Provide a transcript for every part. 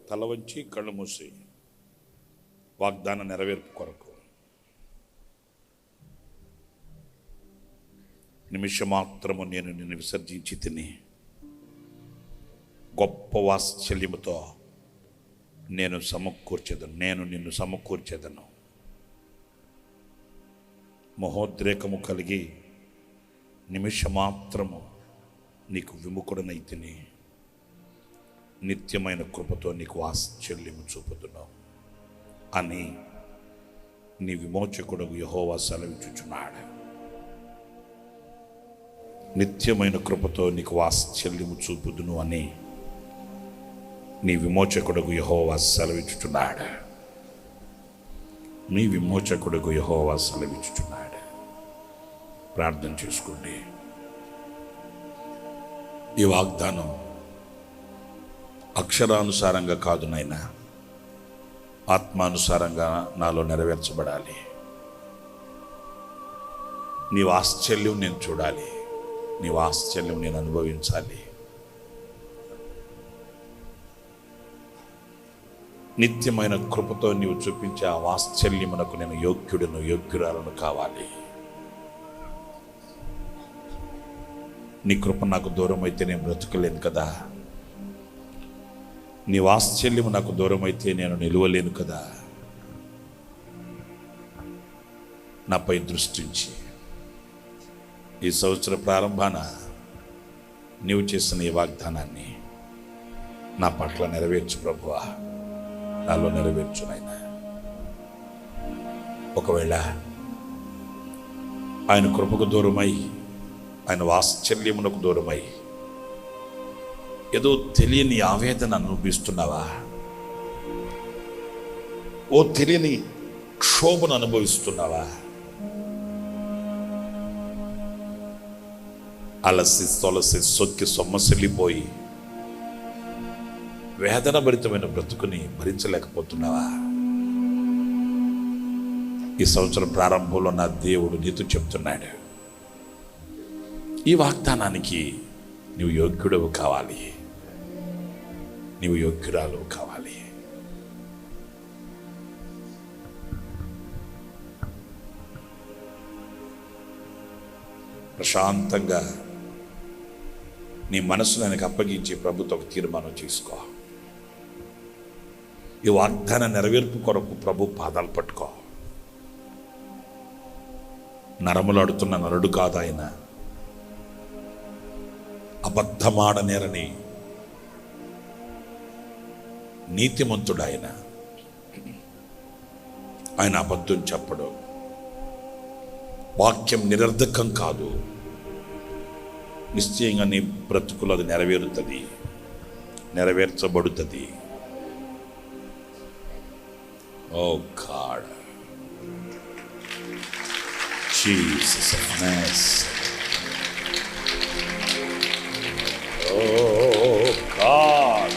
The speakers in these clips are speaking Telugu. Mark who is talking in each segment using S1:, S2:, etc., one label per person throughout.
S1: తల వంచి కళ్ళు మూసి వాగ్దాన నెరవేర్పు కొరకు నిమిషం మాత్రము నేను నిన్ను విసర్జించి తిని గొప్ప వాత్సల్యముతో నేను నిన్ను సమకూర్చెదను. మహోద్రేకము కలిగి నిమిషమాత్రము నీకు విముఖుడనైతిని, నిత్యమైన కృపతో నీకు వాత్సల్యము చూపుదును అని నీ విమోచకుడు యెహోవా సెలవిచ్చుచున్నాడు. నిత్యమైన కృపతో నీకు వాత్సల్యము చూపుదును అని నీ విమోచకుడు యెహోవా సెలవిచ్చుచున్నాడు. నీ విమోచకుడు యెహోవా సెలవిచ్చుచున్నాడు. ప్రార్థన చేసుకోండి. ఈ వాగ్దానం అక్షరానుసారంగా కాదు నాయనా, ఆత్మానుసారంగా నాలో నెరవేర్చబడాలి. నీ వాత్సల్యం నేను చూడాలి, నీ వాత్సల్యం నేను అనుభవించాలి. నిత్యమైన కృపతో నీవు చూపించే ఆ వాత్సల్యమునకు నేను యోగ్యురాలను కావాలి. నీ కృప నాకు దూరం అయితే నేను బ్రతకలేను కదా, నీ వాత్సల్యము నాకు దూరం అయితే నేను నిలువలేను కదా. నాపై దృష్టించి ఈ సంవత్సర ప్రారంభాన నీవు చేసిన ఈ వాగ్దానాన్ని నా పట్ల నెరవేర్చు ప్రభువా, నాలో నెరవేర్చు నాయనా. ఒకవేళ ఆయన కృపకు దూరమై, ఆయన వాత్సల్యమునకు దూరమై ఏదో తెలియని ఆవేదన అనుభవిస్తున్నావా? ఓ తెలియని క్షోభను అనుభవిస్తున్నావా? అలసి తొలసి సొక్కి సొమ్మసిల్లిపోయి వేదన భరితమైన బ్రతుకుని భరించలేకపోతున్నావా? ఈ సంవత్సరం ప్రారంభంలో నా దేవుడు నీతో చెప్తున్నాడు, ఈ వాగ్దానానికి నీవు యోగ్యుడవు కావాలి, నీవు యోగ్యురాలు కావాలి. ప్రశాంతంగా నీ మనసును ఆయనకు అప్పగించి ప్రభుతో ఒక తీర్మానం చేసుకో. ఈ వాగ్దాన నెరవేర్పు కొరకు ప్రభు పాదాలు పట్టుకో. నరములాడుతున్న నరుడు కాదు ఆయన, అబద్ధమాడనేరని నీతిమంతుడు ఆయన. ఆయన అబద్ధం చెప్పడు. వాక్యం నిరర్ధకం కాదు. నిశ్చయంగా నీ బ్రతుకులు అది నెరవేరుతుంది, నెరవేర్చబడుతుంది. Oh God, Jesus of Nazareth. Oh God,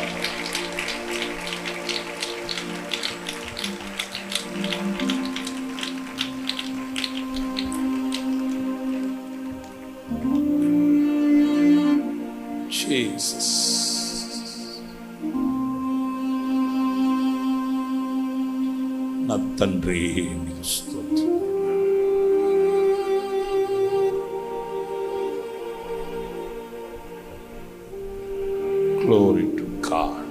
S1: Jesus. నా తండ్రి నీకు స్తోత్రం. Glory to God.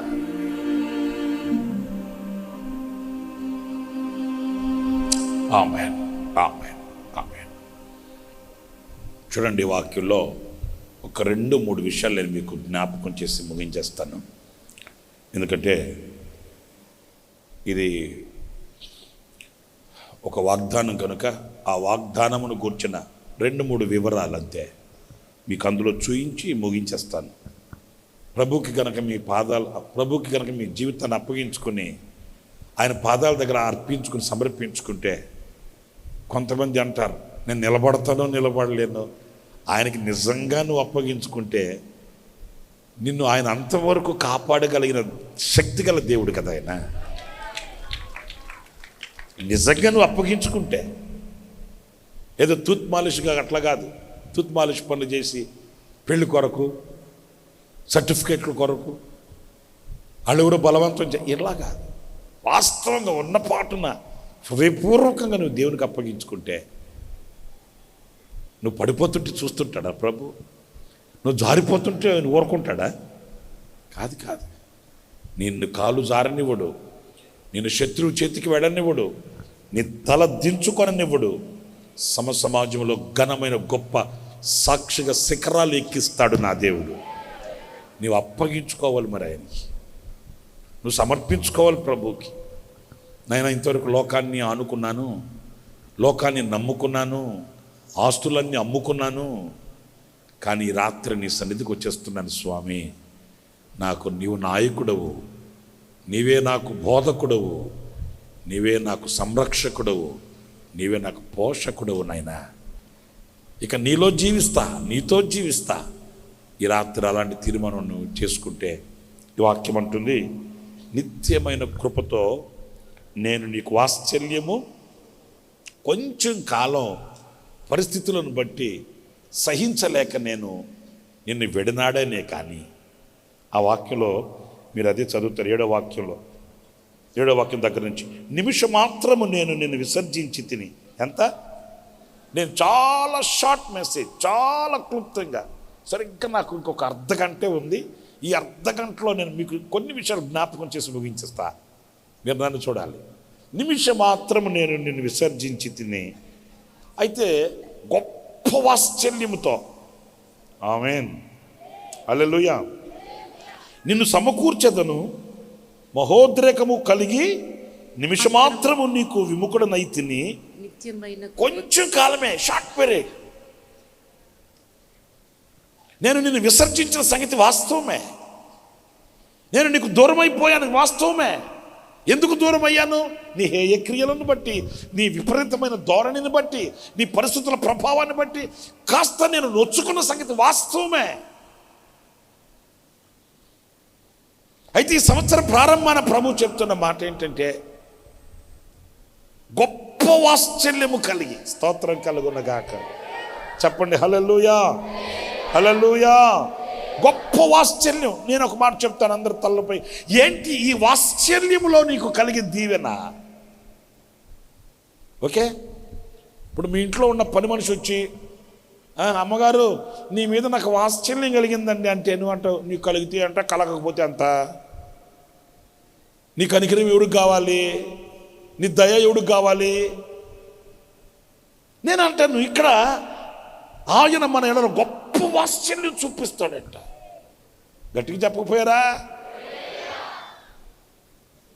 S1: Amen. Amen. Amen. చూడండి, వాక్యంలో ఒక 2-3 విషయాలు నేను మీకు జ్ఞాపకం చేసి ముగించేస్తాను. ఎందుకంటే ఇది ఒక వాగ్దానం కనుక ఆ వాగ్దానమును కూర్చున్న 2-3 వివరాలు అంతే మీకు అందులో చూయించి ముగించేస్తాను. ప్రభుకి కనుక మీ జీవితాన్ని అప్పగించుకొని ఆయన పాదాల దగ్గర అర్పించుకుని సమర్పించుకుంటే, కొంతమంది అంటారు నేను నిలబడతానో నిలబడలేను. ఆయనకి నిజంగా నువ్వు అప్పగించుకుంటే నిన్ను ఆయన అంతవరకు కాపాడగలిగిన శక్తి గల దేవుడు కదా ఆయన. నిజంగా నువ్వు అప్పగించుకుంటే, ఏదో తూత్ మాలిష్గా అట్లా కాదు. తూత్ మాలిష్ పనులు చేసి పెళ్లి కొరకు, సర్టిఫికేట్ల కొరకు, వాళ్ళెవరో బలవంతం ఇలాగా వాస్తవంగా ఉన్న పాటున హృదయపూర్వకంగా నువ్వు దేవునికి అప్పగించుకుంటే నువ్వు పడిపోతుంటే చూస్తుంటాడా ప్రభు? నువ్వు జారిపోతుంటే నువ్వు ఊరుకుంటాడా? కాదు కాదు. నిన్ను కాలు జారనివ్వడు, నిన్ను శత్రువు చేతికి వెళ్ళనివ్వడు, నీ తల దించుకొననివ్వడు. సమాజంలో ఘనమైన గొప్ప సాక్షిగా శిఖరాలు ఎక్కిస్తాడు నా దేవుడు. నీవు అప్పగించుకోవాలి, మరి ఆయనకి నువ్వు సమర్పించుకోవాలి ప్రభుకి. నేను ఇంతవరకు లోకాన్ని ఆనుకున్నాను, లోకాన్ని నమ్ముకున్నాను, ఆస్తులన్నీ అమ్ముకున్నాను, కానీ ఈ రాత్రి నీ సన్నిధికి వచ్చేస్తున్నాను స్వామి. నాకు నీవు నాయకుడవు, నీవే నాకు బోధకుడవు, నీవే నాకు సంరక్షకుడవు, నీవే నాకు పోషకుడవు నాయనా. ఇక నీలో జీవిస్తా, నీతో జీవిస్తా. ఈ రాత్రి అలాంటి తీర్మానం నువ్వు చేసుకుంటే ఈ వాక్యం అంటుంది, నిత్యమైన కృపతో నేను నీకు వాత్సల్యము కొంచెం కాలం పరిస్థితులను బట్టి సహించలేక నేను నిన్ను విడనాడనే. కానీ ఆ వాక్యంలో మీరు అదే చదువుతారు, 7వ వాక్యంలో, 7వ వాక్యం దగ్గర నుంచి, నిమిషం మాత్రము నేను నిన్ను విసర్జించి తిని. ఎంత? నేను చాలా షార్ట్ మెసేజ్, చాలా క్లుప్తంగా, సరిగ్గా నాకు ఇంకొక అర్ధ గంటే ఉంది. ఈ అర్ధ గంటలో నేను మీకు కొన్ని విషయాలు జ్ఞాపకం చేసి ముగించేస్తా. మీరు నన్ను చూడాలి. నిమిషం మాత్రము నేను నిన్ను విసర్జించి తిని, అయితే గొప్ప వాత్సల్యముతో, ఆమేన్ హల్లెలూయా, నిన్ను సమకూర్చెదను, మహోద్రేకము కలిగి నిమిషమాత్రము నీకు విముఖుడనైతిని. కొంచెం కాలమే, షార్ట్ పీరియడ్. నేను నిన్ను విసర్జించిన సంగతి వాస్తవమే. నేను నీకు దూరం అయిపోయాను వాస్తవమే. ఎందుకు దూరం అయ్యాను? నీ హేయ క్రియలను బట్టి, నీ విపరీతమైన ధోరణిని బట్టి, నీ పరిస్థితుల ప్రభావాన్ని బట్టి కాస్త నేను నొచ్చుకున్న సంగతి వాస్తవమే. అయితే ఈ సంవత్సరం ప్రారంభాన ప్రభు చెప్తున్న మాట ఏంటంటే, గొప్ప వాత్సల్యము కలిగి, స్తోత్రం కలుగునగాక, చెప్పండి హల్లెలూయా, హల్లెలూయా. గొప్ప వాత్సల్యం. నేను ఒక మాట చెప్తాను అందరి తలపై. ఏంటి ఈ వాత్సల్యములో నీకు కలిగే దీవెన? ఓకే, ఇప్పుడు మీ ఇంట్లో ఉన్న పని మనిషి వచ్చి, అమ్మగారు నీ మీద నాకు వాత్సల్యం కలిగిందండి అంటే, నువ్వు అంటావు నీకు కలిగితే అంట, కలగకపోతే అంత. నీ కనికరం ఎవడికి కావాలి? నీ దయ ఎవడికి కావాలి? నేను అంటాను, ఇక్కడ ఆయన మన ఎడలో గొప్ప వాత్సల్యం చూపిస్తాడంట. గట్టిగా చెప్పకపోయారా?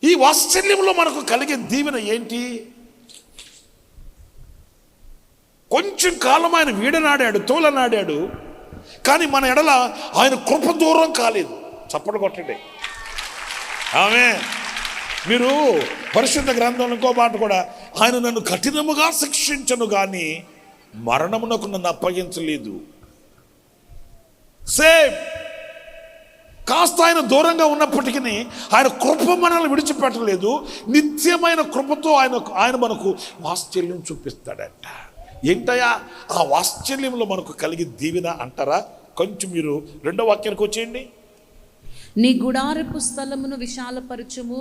S1: ఈ వాత్సల్యంలో మనకు కలిగే దీవెన ఏంటి? కొంచెం కాలం ఆయన వీడనాడాడు, తోలనాడాడు, కానీ మన ఎడల ఆయన కృప దూరం కాలేదు. చప్పట్లు కొట్టండి. ఆమేన్. మీరు పరిశుద్ధ గ్రంథంలో ఇంకో మాట కూడా, ఆయన నన్ను కఠినముగా శిక్షించను కానీ మరణమునకు నన్ను అప్పగించలేదు. సేమ్. కాస్త ఆయన దూరంగా ఉన్నప్పటికీ ఆయన కృప మనల్ని విడిచిపెట్టలేదు. నిత్యమైన కృపతో ఆయన మనకు వాత్సల్యం చూపిస్తాడంట. ఏంటయ్యా ఆ వాత్సల్యంలో మనకు కలిగి దీవెన అంటారా? కొంచెం మీరు 2వ వాక్యానికి వచ్చేయండి.
S2: నీ గుడారపు స్థలమును విశాలపరచుము,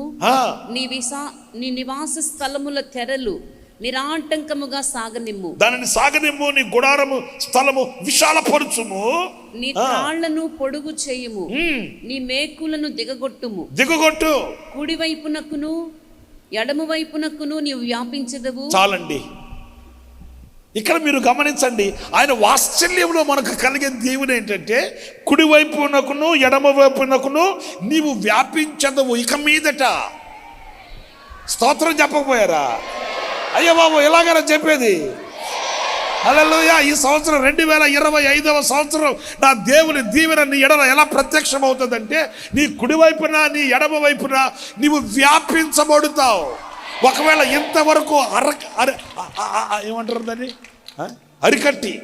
S2: నీ నివాస స్థలముల తెరలు నిరాటంకముగా సాగనిమ్ము.
S1: దానిని సాగనిమ్ము. నీ గుడారము స్థలము విశాలపరచుము.
S2: నీ తాళ్లను పొడుగు చేయుము, నీ మేకులను దిగగొట్టుము. కుడి వైపునకును ఎడమ వైపునకును నీవు వ్యాపించదవు.
S1: చాలండి. ఇక్కడ మీరు గమనించండి, ఆయన వాత్సల్యంలో మనకు కలిగే దీవెన ఏంటంటే, కుడివైపునకును ఎడమ వైపునకును నీవు వ్యాపించదవు. ఇక మీదట స్తోత్రం చెప్పకపోయారా? అయ్యో బాబు, ఎలాగైనా చెప్పేది. హల్లెలూయా. ఈ సంవత్సరం 2025వ సంవత్సరం నా దేవుని దీవెన నీ ఎడల ఎలా ప్రత్యక్షం అవుతుందంటే, నీ కుడివైపున నీ ఎడమ వైపున నీవు వ్యాపించబడుతావు. ఒకవేళ ఇంతవరకు ఏమంటారు దాన్ని, అరికట్టి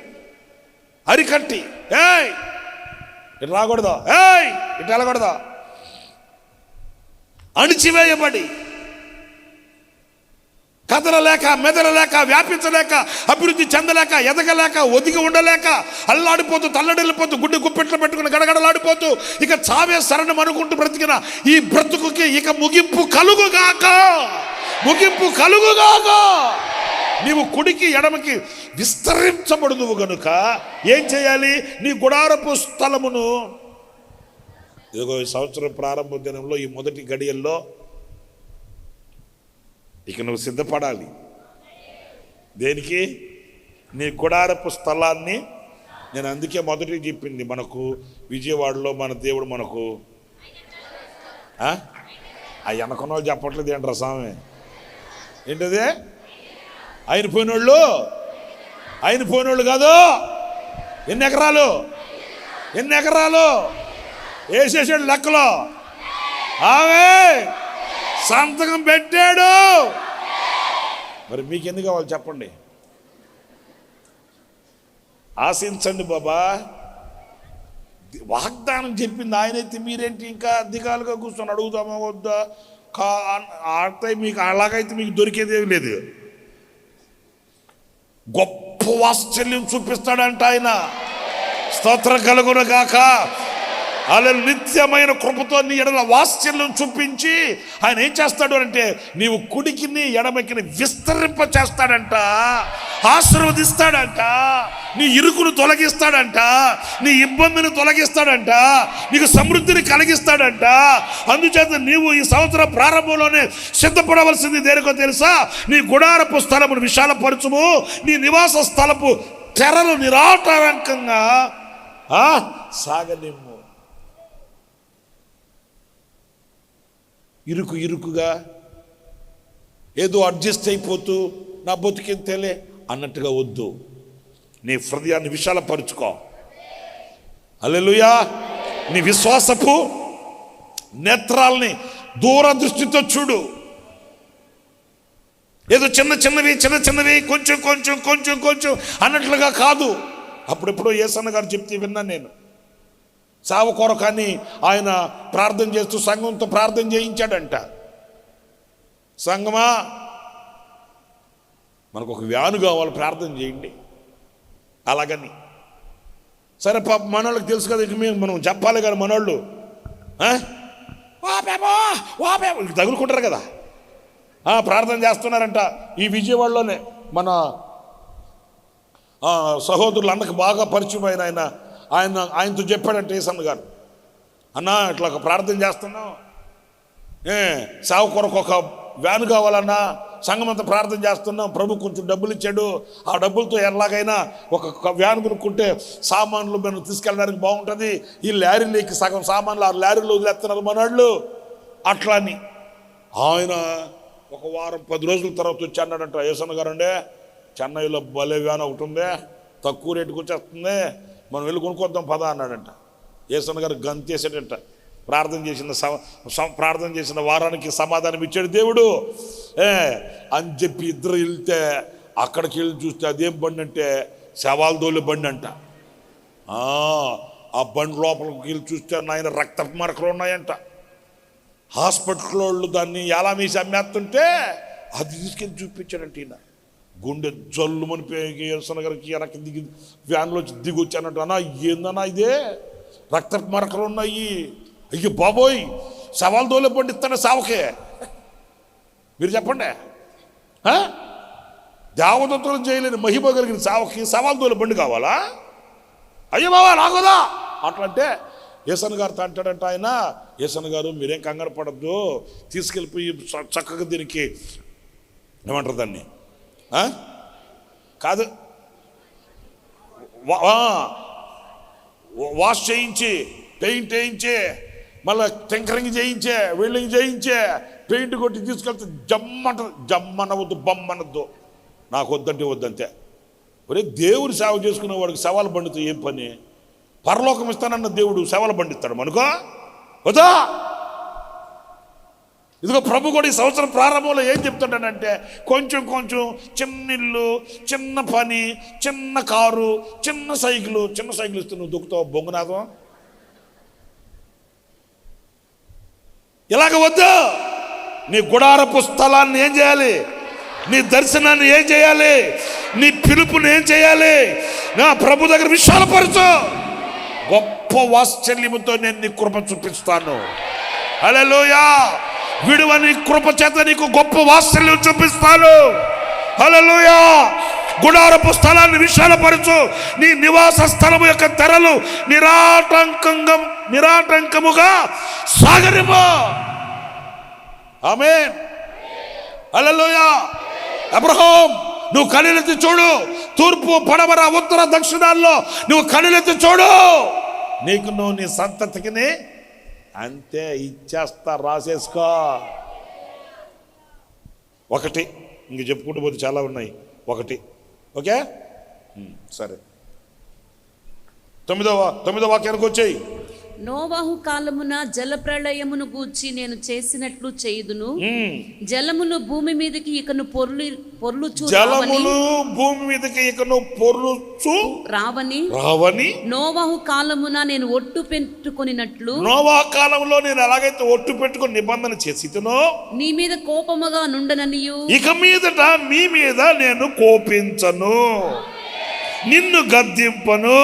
S1: ఇటు రాకూడదు, ఇటు వెళ్ళకూడదు, అణిచివేయబడి కదలలేక, మెదలలేక, వ్యాపించలేక, అభివృద్ధి చెందలేక, ఎదగలేక, ఒదిగి ఉండలేక, అల్లాడిపోతూ, తల్లడిల్లిపోతూ, గుడ్డి గుప్పెట్లు పెట్టుకుని గడగడలాడిపోతూ ఇక చావే శరణం అనుకుంటూ బ్రతికిన ఈ బ్రతుకుకి ఇక ముగింపు కలుగుగాక, ముగింపు కలుగుగాక. నీవు కుడికి ఎడమకి విస్తరించబడుదువు గనుక ఏం చేయాలి? నీ గుడారపు స్థలమును, ఇదిగో ఈ సంవత్సరం ప్రారంభ దినంలో, ఈ మొదటి గడియల్లో ఇక నువ్వు సిద్ధపడాలి. దేనికి? నీ గుడారపు స్థలాన్ని. నేను అందుకే మొదటి చెప్పింది, మనకు విజయవాడలో మన దేవుడు మనకు ఆ వెనకన్న వాళ్ళు చెప్పట్లేదు ఏంట్రా స్వామి? ఏంటది? ఆయన పోయినోళ్ళు కాదు. ఎన్ని ఎకరాలు వేసేసాడు లెక్కలో. ఆమె సంతకం పెట్టాడు. మరి మీకు ఎన్ని కావాలి చెప్పండి? ఆశించండి బాబా. వాగ్దానం చెప్పింది ఆయనైతే మీరేంటి ఇంకా అధికారులుగా కూర్చొని అడుగుతామా వద్దా? ఆడితే మీకు అలాగైతే మీకు దొరికేదేమి లేదు. గొప్ప వాత్సల్యం చూపిస్తాడంట ఆయన. స్తోత్రం కలుగును గాక. అలా నిత్యమైన కృపతో నీ ఎడల వాత్సల్యం చూపించి ఆయన ఏం చేస్తాడు అంటే, నీవు కుడికిని ఎడమకిని విస్తరింప చేస్తాడంట, ఆశీర్వదిస్తాడంట, నీ ఇరుకును తొలగిస్తాడంట, నీ ఇబ్బందిని తొలగిస్తాడంట, నీకు సమృద్ధిని కలిగిస్తాడంట. అందుచేత నీవు ఈ సంవత్సరం ప్రారంభంలోనే సిద్ధపడవలసింది దేనికో తెలుసా? నీ గుడారపు స్థలమును విశాలపరచుము, నీ నివాస స్థలపు తెరలు నిరాటంకంగా సాగనిమ్ము. ఇరుకుగా ఏదో అడ్జస్ట్ అయిపోతూ నా బతుకెంతేలే అన్నట్టుగా వద్దు. నీ హృదయాన్ని విశాలపరుచుకో. హల్లెలూయా. నీ విశ్వాసపు నేత్రాల్ని దూరదృష్టితో చూడు. ఏదో చిన్నవి కొంచెం అన్నట్లుగా కాదు. అప్పుడెప్పుడో యేసన్న గారు చెప్తే విన్నాను నేను. సావు కొరకని ఆయన ప్రార్థన చేస్తూ సంఘంతో ప్రార్థన చేయించాడంట. సంఘమా, మనకు ఒక వ్యాను కావాలి, ప్రార్థన చేయండి అలాగని. సరే పాప మనోళ్ళకి తెలుసు కదా, ఇక మనం చెప్పాలి కానీ మనోళ్ళు తగులుకుంటారు కదా. ప్రార్థన చేస్తున్నారంట. ఈ విజయవాడలోనే మన సహోదరులు అన్నకు బాగా పరిచయం అయిన ఆయనతో చెప్పాడంటే యేసన్న గారు, అన్నా ఇట్లా ఒక ప్రార్థన చేస్తున్నాం, సావు కొరకు ఒక వ్యాన్ కావాలన్నా, సంఘం అంతా ప్రార్థన చేస్తున్నాం, ప్రభు కొంచెం డబ్బులు ఇచ్చాడు, ఆ డబ్బులతో ఎలాగైనా ఒక వ్యాన్ కొనుక్కుంటే సామాన్లు మనం తీసుకెళ్ళడానికి బాగుంటుంది. ఈ లారీలోకి సగం సామాన్లు ఆ లారీలో వదిలేస్తున్నారు మనవాళ్ళు. అట్లా అని ఆయన ఒక వారం 10 రోజుల తర్వాత వచ్చి అన్నాడంట, యేసన్న గారు అండి చెన్నైలో భలే వ్యాన్ ఒకటి ఉంది, తక్కువ రేటుకి వచ్చేస్తుంది, మనం వెళ్ళి కొనుక్కొద్దాం పదా అన్నాడంట. యేసన్న గారు గంతేసాడంట. ప్రార్థన చేసిన వారానికి సమాధానం ఇచ్చాడు దేవుడు. అని చెప్పి ఇద్దరు వెళ్తే అక్కడికి వెళ్ళి చూస్తే అదేం బండి అంటే శవాలదోలి బండి అంట. ఆ బండి లోపలికి వెళ్ళి చూస్తే నాయన రక్తపు మరకలు ఉన్నాయంట. హాస్పిటల్ వాళ్ళు దాన్ని ఎలా మీసి అమ్మేస్తుంటే అది తీసుకెళ్ళి చూపించాడంట. ఈయన గుండె జల్లు మనిపోయి యేసన్న గారికి వెనక్కి దిగి వ్యాన్లో దిగి వచ్చానంట. అన్నా ఏందన్నా ఇదే రక్తపు మరకలు ఉన్నాయి, అయ్యో బాబోయ్ సవాల్ దోలే బండి ఇస్తానే సావుకే. మీరు చెప్పండి, దేవదత్తులు చేయలేని మహిమ కలిగిన సావుకి సవాల్ దోలే బండి కావాలా? అయ్యో బాబా నాకోదా అట్లా అంటే యేసన్న గారితో అంటాడంట ఆయన, యేసన్న గారు మీరేం కంగారు పడద్దు, తీసుకెళ్ళిపోయి చక్కగా దీనికి ఏమంటారు దాన్ని కాదు వాష్ చేయించి, పెయింట్ వేయించి, మళ్ళీ టెంకరింగ్ చేయించే, వెల్డింగ్ చేయించే, పెయింట్ కొట్టి తీసుకెళ్తే జమ్మనవద్దు బొమ్మనద్దు. నాకు వద్దంటే వద్దంతే. ఒరే దేవుడు సేవ చేసుకునే వాడికి సవాలు బండితో ఏం పని? పరలోకం ఇస్తానన్న దేవుడు సేవలు బండిస్తాడు మనకో వద్దా? ఇదిగో ప్రభు కూడా ఈ సంవత్సరం ప్రారంభంలో ఏం చెప్తాడనంటే, కొంచెం చిన్న ఇల్లు, చిన్న పని, చిన్న కారు, చిన్న సైకిల్ ఇస్తే నువ్వు దుక్కుతావు బొంగునాథం. ఇలాగ వద్దు. నీ గుడారపు స్థలాన్ని ఏం చేయాలి? నీ దర్శనాన్ని ఏం చేయాలి? నీ పిలుపుని ఏం చేయాలి? నా ప్రభు దగ్గర విశాలపరచు. గొప్ప వాత్సల్యముతో నేను నీ కృప చూపిస్తాను. హల్లెలూయా. విడువని కృప చేత నీకు గొప్ప వాత్సల్యం చూపిస్తాను. హల్లెలూయా. గుడారపు స్థలాన్ని విశాలపరచు. నీ నివాస స్థలము యొక్క తెరలు నిరాటంకముగా సాగరిము. ఆమేన్. హల్లెలూయా. అబ్రహాం, నువ్వు కనులెత్తి చూడు. తూర్పు, పడమర, ఉత్తర, దక్షిణాల్లో నువ్వు కనులెత్తి చూడు. నీకు నువ్వు నీ సంతతికి అంతే ఇచ్చేస్తా. రాసేసుకో. ఒకటి ఇంక చెప్పుకుంటూ పోతే చాలా ఉన్నాయి. ఒకటి. ఓకే, సరే. తొమ్మిదో వాక్యానికి వచ్చాయి.
S2: నోవాహు కాలమున జల ప్రళయమును గూర్చి నేను చేసినట్లు చేయుదును. జలములు భూమి మీదకి ఇకను పొర్లుచు రావని నోవాహు కాలమున నేను ఒట్టు పెట్టుకొనినట్లు,
S1: నోవాహు కాలంలో నేను ఎలాగైతే ఒట్టు పెట్టుకొని నిబంధన చేసినో
S2: నీ మీద కోపముగా నుండననియు,
S1: ఇక మీదట నీ మీద నేను కోపించను, నిన్ను గద్దింపను,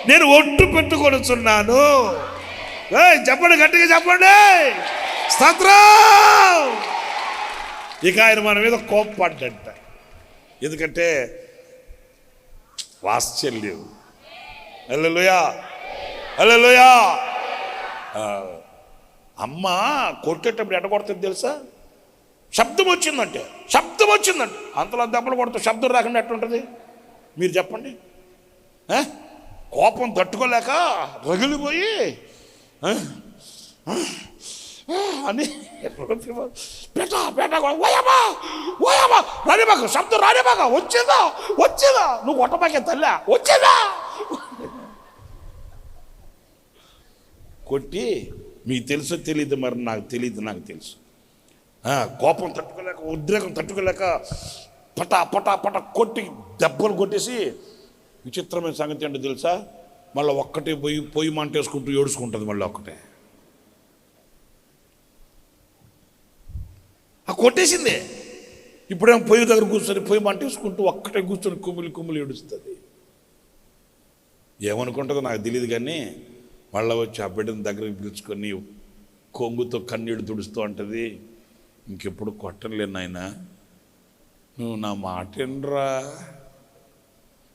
S1: నేను ఒట్టు పెట్టుకొనుచున్నాను. చెప్పండి, గట్టిగా చెప్పండి. స్తోత్రం. ఇక ఆయన మన మీద కోప్పడ్డంట. ఎందుకంటే వాత్సల్యం. హల్లెలూయా, హల్లెలూయా. అమ్మ కొట్టేటప్పుడు ఎట్ట కొడుతుంది తెలుసా? శబ్దం వచ్చిందంటే అంతలో దెబ్బలు కొడుతూ శబ్దం రాకుండా ఎట్లుంటుంది మీరు చెప్పండి? కోపం తట్టుకోలేక రగిలిపోయి అని రానిబాక, శబ్దం రానిబాక, వచ్చేదా నువ్వు కొట్టబాకే తల్లా, వచ్చేదా కొట్టి. మీకు తెలుసో తెలియదు, మరి నాకు తెలుసు. కోపం తట్టుకోలేక, ఉద్రేకం తట్టుకోలేక పట కొట్టి దెబ్బలు కొట్టేసి, విచిత్రమైన సంగతి ఏంటో తెలుసా? మళ్ళీ ఒక్కటే పొయ్యి మంటేసుకుంటూ ఏడుచుకుంటుంది. మళ్ళీ ఒక్కటే కొట్టేసింది. ఇప్పుడేమో పొయ్యి దగ్గర కూర్చొని పొయ్యి మంటేసుకుంటూ ఒక్కటే కూర్చొని కుమ్మిలి ఏడుస్తుంది. ఏమనుకుంటుందో నాకు తెలియదు, కానీ మళ్ళీ వచ్చి ఆ బిడ్డని దగ్గరికి పిలుచుకొని కొంగుతో కన్నీడు తుడుస్తూ అంటది, ఇంకెప్పుడు కొట్టలేను నాయనా, నువ్వు నా మాట వినరా,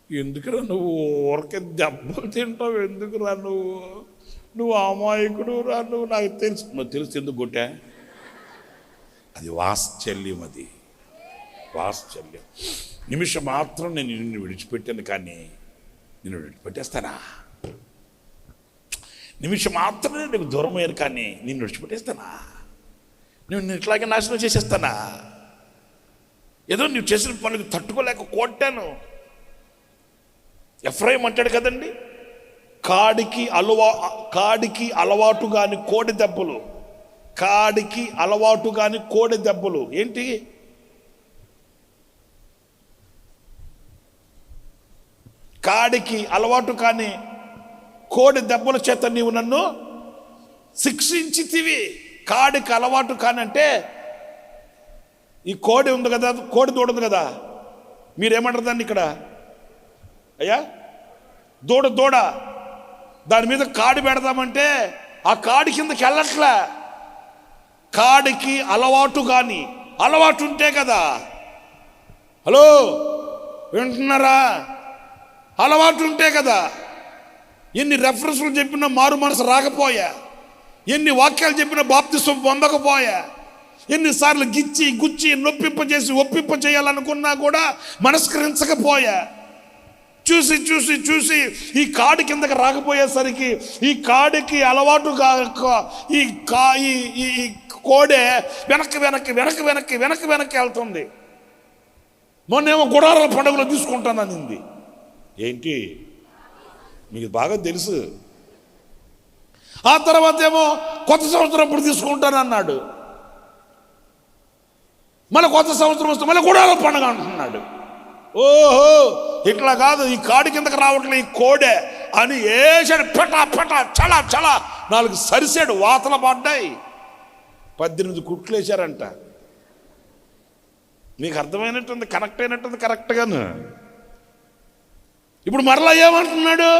S1: ఎందుకురా నువ్వు ఊరికే దెబ్బలు తింటావు, ఎందుకురా నువ్వు అమాయకుడు రా, నాకు తెలుసు. నువ్వు తెలుసు ఎందుకు కొట్టా? అది వాత్సల్యం. అది వాత్సల్యం. నిమిషం మాత్రం నేను నిన్ను విడిచిపెట్టాను, కానీ నిన్ను విడిచిపెట్టేస్తానా? నిమిషం మాత్రమే నీకు దూరం అయ్యాను, కానీ నిన్ను విడిచిపెట్టేస్తానా? నేను ఇట్లాగే నాశనం చేసేస్తానా? ఏదో నువ్వు చేసిన పనులకు తట్టుకోలేక కొట్టాను. ఎఫ్రాయిం అంటాడు కదండి, కాడికి అలవాటు కాని కోడి దెబ్బలు. కాడికి అలవాటు కాని కోడి దెబ్బలు ఏంటి? కాడికి అలవాటు కాని కోడి దెబ్బల చేత నీవు నన్ను శిక్షించితివి. కాడికి అలవాటు కానంటే ఈ కోడి ఉంది కదా, కోడి దూడ ఉంది కదా, మీరేమంటారు దాన్ని ఇక్కడ? అయ్యా దూడ దాని మీద కాడి పెడదామంటే ఆ కాడి కిందకి వెళ్ళట్లే. కాడికి అలవాటు కానీ అలవాటు ఉంటే కదా. హలో, వింటున్నారా? అలవాటు ఉంటే కదా. ఎన్ని రెఫరెన్స్లు చెప్పినా మారు మనసు రాకపోయా, ఎన్ని వాక్యాలు చెప్పినా బాప్తిసం పొందకపోయా, ఎన్నిసార్లు గిచ్చి గుచ్చి నొప్పింపజేసి ఒప్పింప చేయాలనుకున్నా కూడా మనస్కరించకపోయా. చూసి చూసి చూసి ఈ కాడి కిందకి రాకపోయేసరికి ఈ కాడికి అలవాటు ఈ కోడే వెనక్కి వెళ్తుంది. మొన్నేమో గుడారాల పండుగలో తీసుకుంటాననింది. ఏంటి మీకు బాగా తెలుసు. ఆ తర్వాత ఏమో కొత్త సంవత్సరం అప్పుడు తీసుకుంటానన్నాడు. మళ్ళీ కొత్త సంవత్సరం వస్తే మళ్ళీ గుడారాల పండుగ అంటున్నాడు. ఓహో, ఇట్లా కాదు, ఈ కాడి కిందకి రావట్లే ఈ కోడే అని వేసాడు. చలా 4 సరిసాడు. వాతలు పడ్డాయి. 18 కుట్లు వేశారంట. నీకు అర్థమైనట్టుంది, కనెక్ట్ అయినట్టుంది కరెక్ట్గాను. ఇప్పుడు మరలా ఏమంటున్నాడు?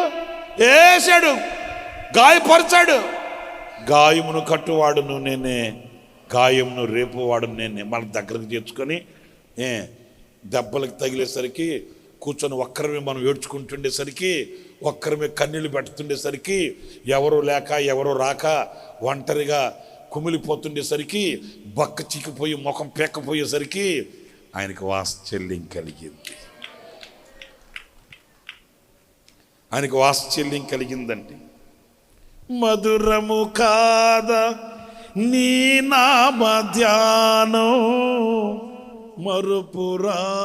S1: వేసాడు, గాయపరిచాడు. గాయమును కట్టువాడును నేనే, గాయమును రేపువాడు నేనే. మన దగ్గరకు చేర్చుకొని దెబ్బలకు తగిలేసరికి కూర్చొని ఒక్కరమే మనం ఏడ్చుకుంటుండేసరికి, ఒక్కరమే కన్నీళ్ళు పెడుతుండేసరికి, ఎవరు లేక ఎవరు రాక ఒంటరిగా కుమిలిపోతుండేసరికి, బక్క చిక్కిపోయి ముఖం పేకపోయేసరికి ఆయనకు వాత్సల్యం కలిగింది. ఆయనకు వాత్సల్యం కలిగిందండి. మధురము కాదా నీ నామ ధ్యానం, మరుపురానిది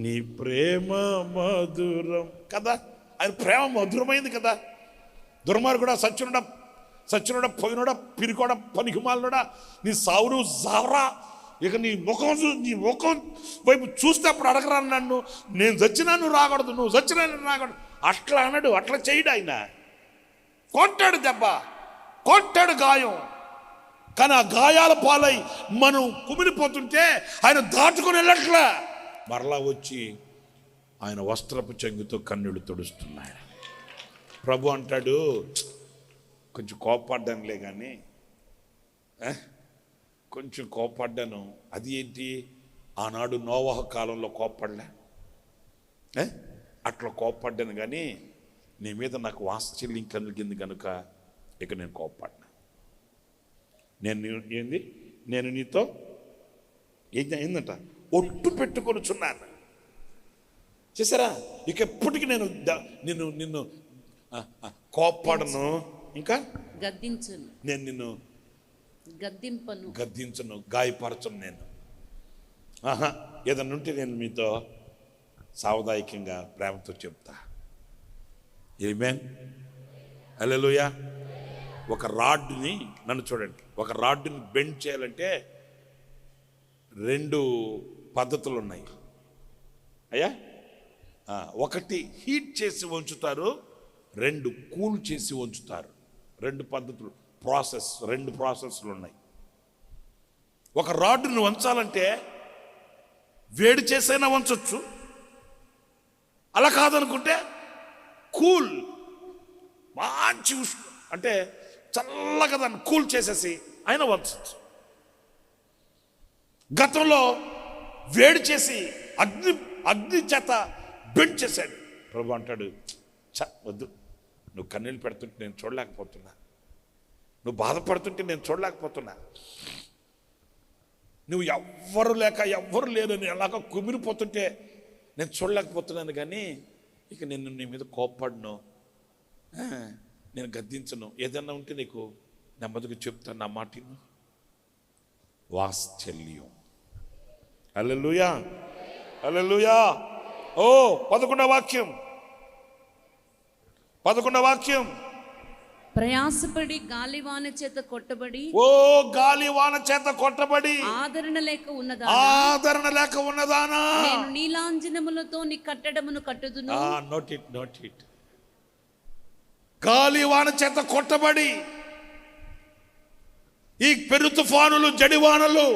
S1: నీ ప్రేమ మధురం కదా. ఆయన ప్రేమ మధురమైంది కదా. దుర్మార్గుడా, సచ్చినోడా, పోయినోడా, పిరికోడా, పనికిమాలనోడా, నీ సావును జావరా, ఇక నీ ముఖం వైపు చూస్తే అప్పుడు అడగరా నన్ను, నేను చచ్చినా నువ్వు రాకూడదు, నువ్వు చచ్చినా నేను రాకూడదు. అట్లా అన్నాడు, అట్లా చేయడు ఆయన. కొట్టాడు దెబ్బ, కొట్టాడు గాయం. కానీ ఆ గాయాల పాలై మనం కుమిలిపోతుంటే ఆయన దాటుకొని వెళ్ళట్లే. మరలా వచ్చి ఆయన వస్త్రపు చెంగుతో కన్నీళ్లు తుడుస్తున్నాడు. ప్రభు అంటాడు, కొంచెం కోపడ్డానులే కానీ, కొంచెం కోపడ్డాను. అది ఏంటి? ఆనాడు నోవహు కాలంలో కోపడలే, అట్లా కోపడ్డాను. కానీ నీ మీద నాకు వాత్సల్యం కలిగింది కనుక ఇక నేను కోపడ్డా. నేను నీతో ఏందంట ఒట్టు పెట్టుకొనుచున్నాను. చేశారా? ఇక ఎప్పటికీ నేను నిన్ను కోపడను, ఇంకా
S2: గద్దించను,
S1: నేను నిన్ను గద్దించను, గాయపరచను. నేను ఏదన్నా ఉంటే నేను మీతో సావధాయకంగా ప్రేమతో చెప్తా. ఆమేన్, హల్లెలూయా. ఒక రాడ్ని, నన్ను చూడండి, ఒక రాడ్ని బెండ్ చేయాలంటే 2 పద్ధతులు ఉన్నాయి అయ్యా. ఒకటి హీట్ చేసి ఉంచుతారు, 2 కూల్ చేసి ఉంచుతారు. 2 పద్ధతులు, 2 ప్రాసెస్లు ఉన్నాయి. ఒక రాడ్ని వంచాలంటే వేడి చేసైనా వంచొచ్చు, అలా కాదనుకుంటే కూల్, మంచి అంటే చల్లగా దాన్ని కూల్ చేసేసి అయినా వంచచ్చు. గతంలో వేడి చేసి అగ్ని చేత బెండ్ చేశాడు. ప్రభు అంటాడు, వద్దు, నువ్వు కన్నీళ్ళు పెడుతుంటే నేను చూడలేకపోతున్నా, నువ్వు బాధపడుతుంటే నేను చూడలేకపోతున్నా, నువ్వు ఎవ్వరు లేరని ఎలాగో కుమిరిపోతుంటే నేను చూడలేకపోతున్నాను. కానీ ఇక నేను నీ మీద కోప్పడను, నేను గద్దించను. ఏదన్నా ఉంటే నీకు నెమ్మదిగా చెప్తాను, నా మాటను. వాత్సల్యం. హల్లెలూయా, హల్లెలూయా. 11వ వాక్యం.
S2: ప్రయాసపడి గాలివాన చేత కొట్టబడి,
S1: గాలివాన చేత కొట్టబడి
S2: ఆదరణ లేక ఉన్నదానా, నేను నీలాంజనములతో నీ కట్టడమును కట్టుదును.
S1: Note it. గాలివాన చేత కొట్టబడి, ఈ పెను తుఫానులు, జడివానలు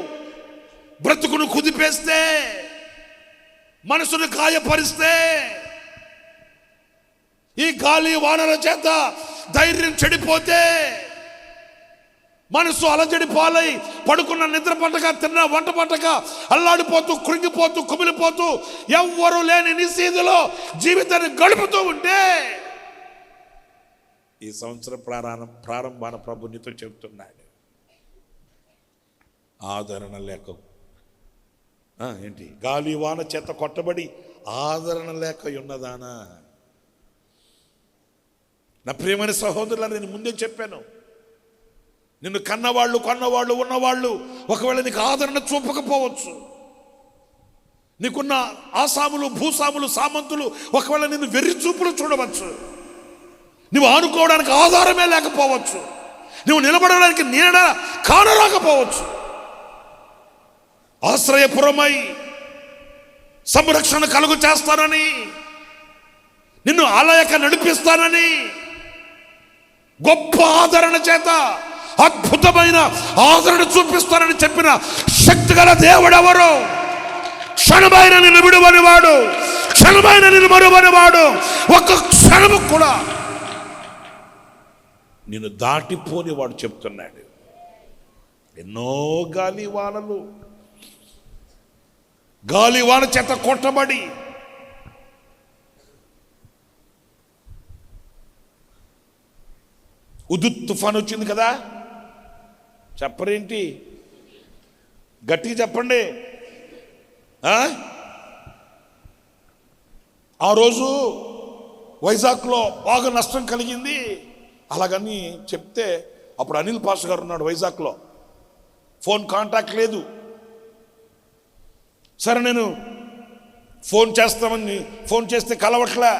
S1: బ్రతుకును కుదిపేస్తే, మనసును గాయపరిస్తే, ఈ గాలి వానల చేత ధైర్యం చెడిపోతే, మనసు అలజడి పాలై పడుకున్న నిద్ర పట్టక, తిన్న వంట పట్టక, అల్లాడిపోతూ, కృంగిపోతూ, కుమిలిపోతూ, ఎవ్వరూ లేని నిశీధిలో జీవితాన్ని గడుపుతూ ఉంటే, ఈ సంవత్సర ప్రారంభాన ప్రభు నీతో చెబుతున్నాడు, ఆదరణ లేక ఏంటి? గాలి వాన చేత కొట్టబడి ఆదరణ లేక ఉన్నదానా. నా ప్రియమైన సహోదరులను నేను ముందే చెప్పాను, నిన్ను కన్నవాళ్ళు, ఉన్నవాళ్ళు ఒకవేళ నీకు ఆదరణ చూపకపోవచ్చు. నీకున్న ఆసాములు, భూసాములు, సామంతులు ఒకవేళ నిన్ను వెర్రి చూపులు చూడవచ్చు. నువ్వు ఆనుకోవడానికి ఆధారమే లేకపోవచ్చు. నువ్వు నిలబడడానికి నీడ కానరాకపోవచ్చు. ఆశ్రయపురమై సంరక్షణ కలుగు చేస్తానని, నిన్ను ఆలయక నడిపిస్తానని, గొప్ప ఆదరణ చేత అద్భుతమైన ఆదరణ చూపిస్తానని చెప్పిన శక్తి గల దేవుడు ఎవరు? క్షణమైన నిన్ను విడువని వాడు, క్షణమైన నిన్ను మరువని వాడు, ఒక్క క్షణము కూడా నిన్ను దాటిపోని వాడు చెప్తున్నాడు. ఎన్నో గాలివాన చేత కొట్టబడి ఉదుత్ తుఫాన్ వచ్చింది కదా, చెప్పరేంటి? గట్టిగా చెప్పండి. ఆ రోజు వైజాగ్లో బాగా నష్టం కలిగింది అలాగని చెప్తే, అప్పుడు అనిల్ పాషా గారు ఉన్నాడు వైజాగ్లో, ఫోన్ కాంటాక్ట్ లేదు. సరే నేను ఫోన్ చేస్తామని ఫోన్ చేస్తే కలవట్లే,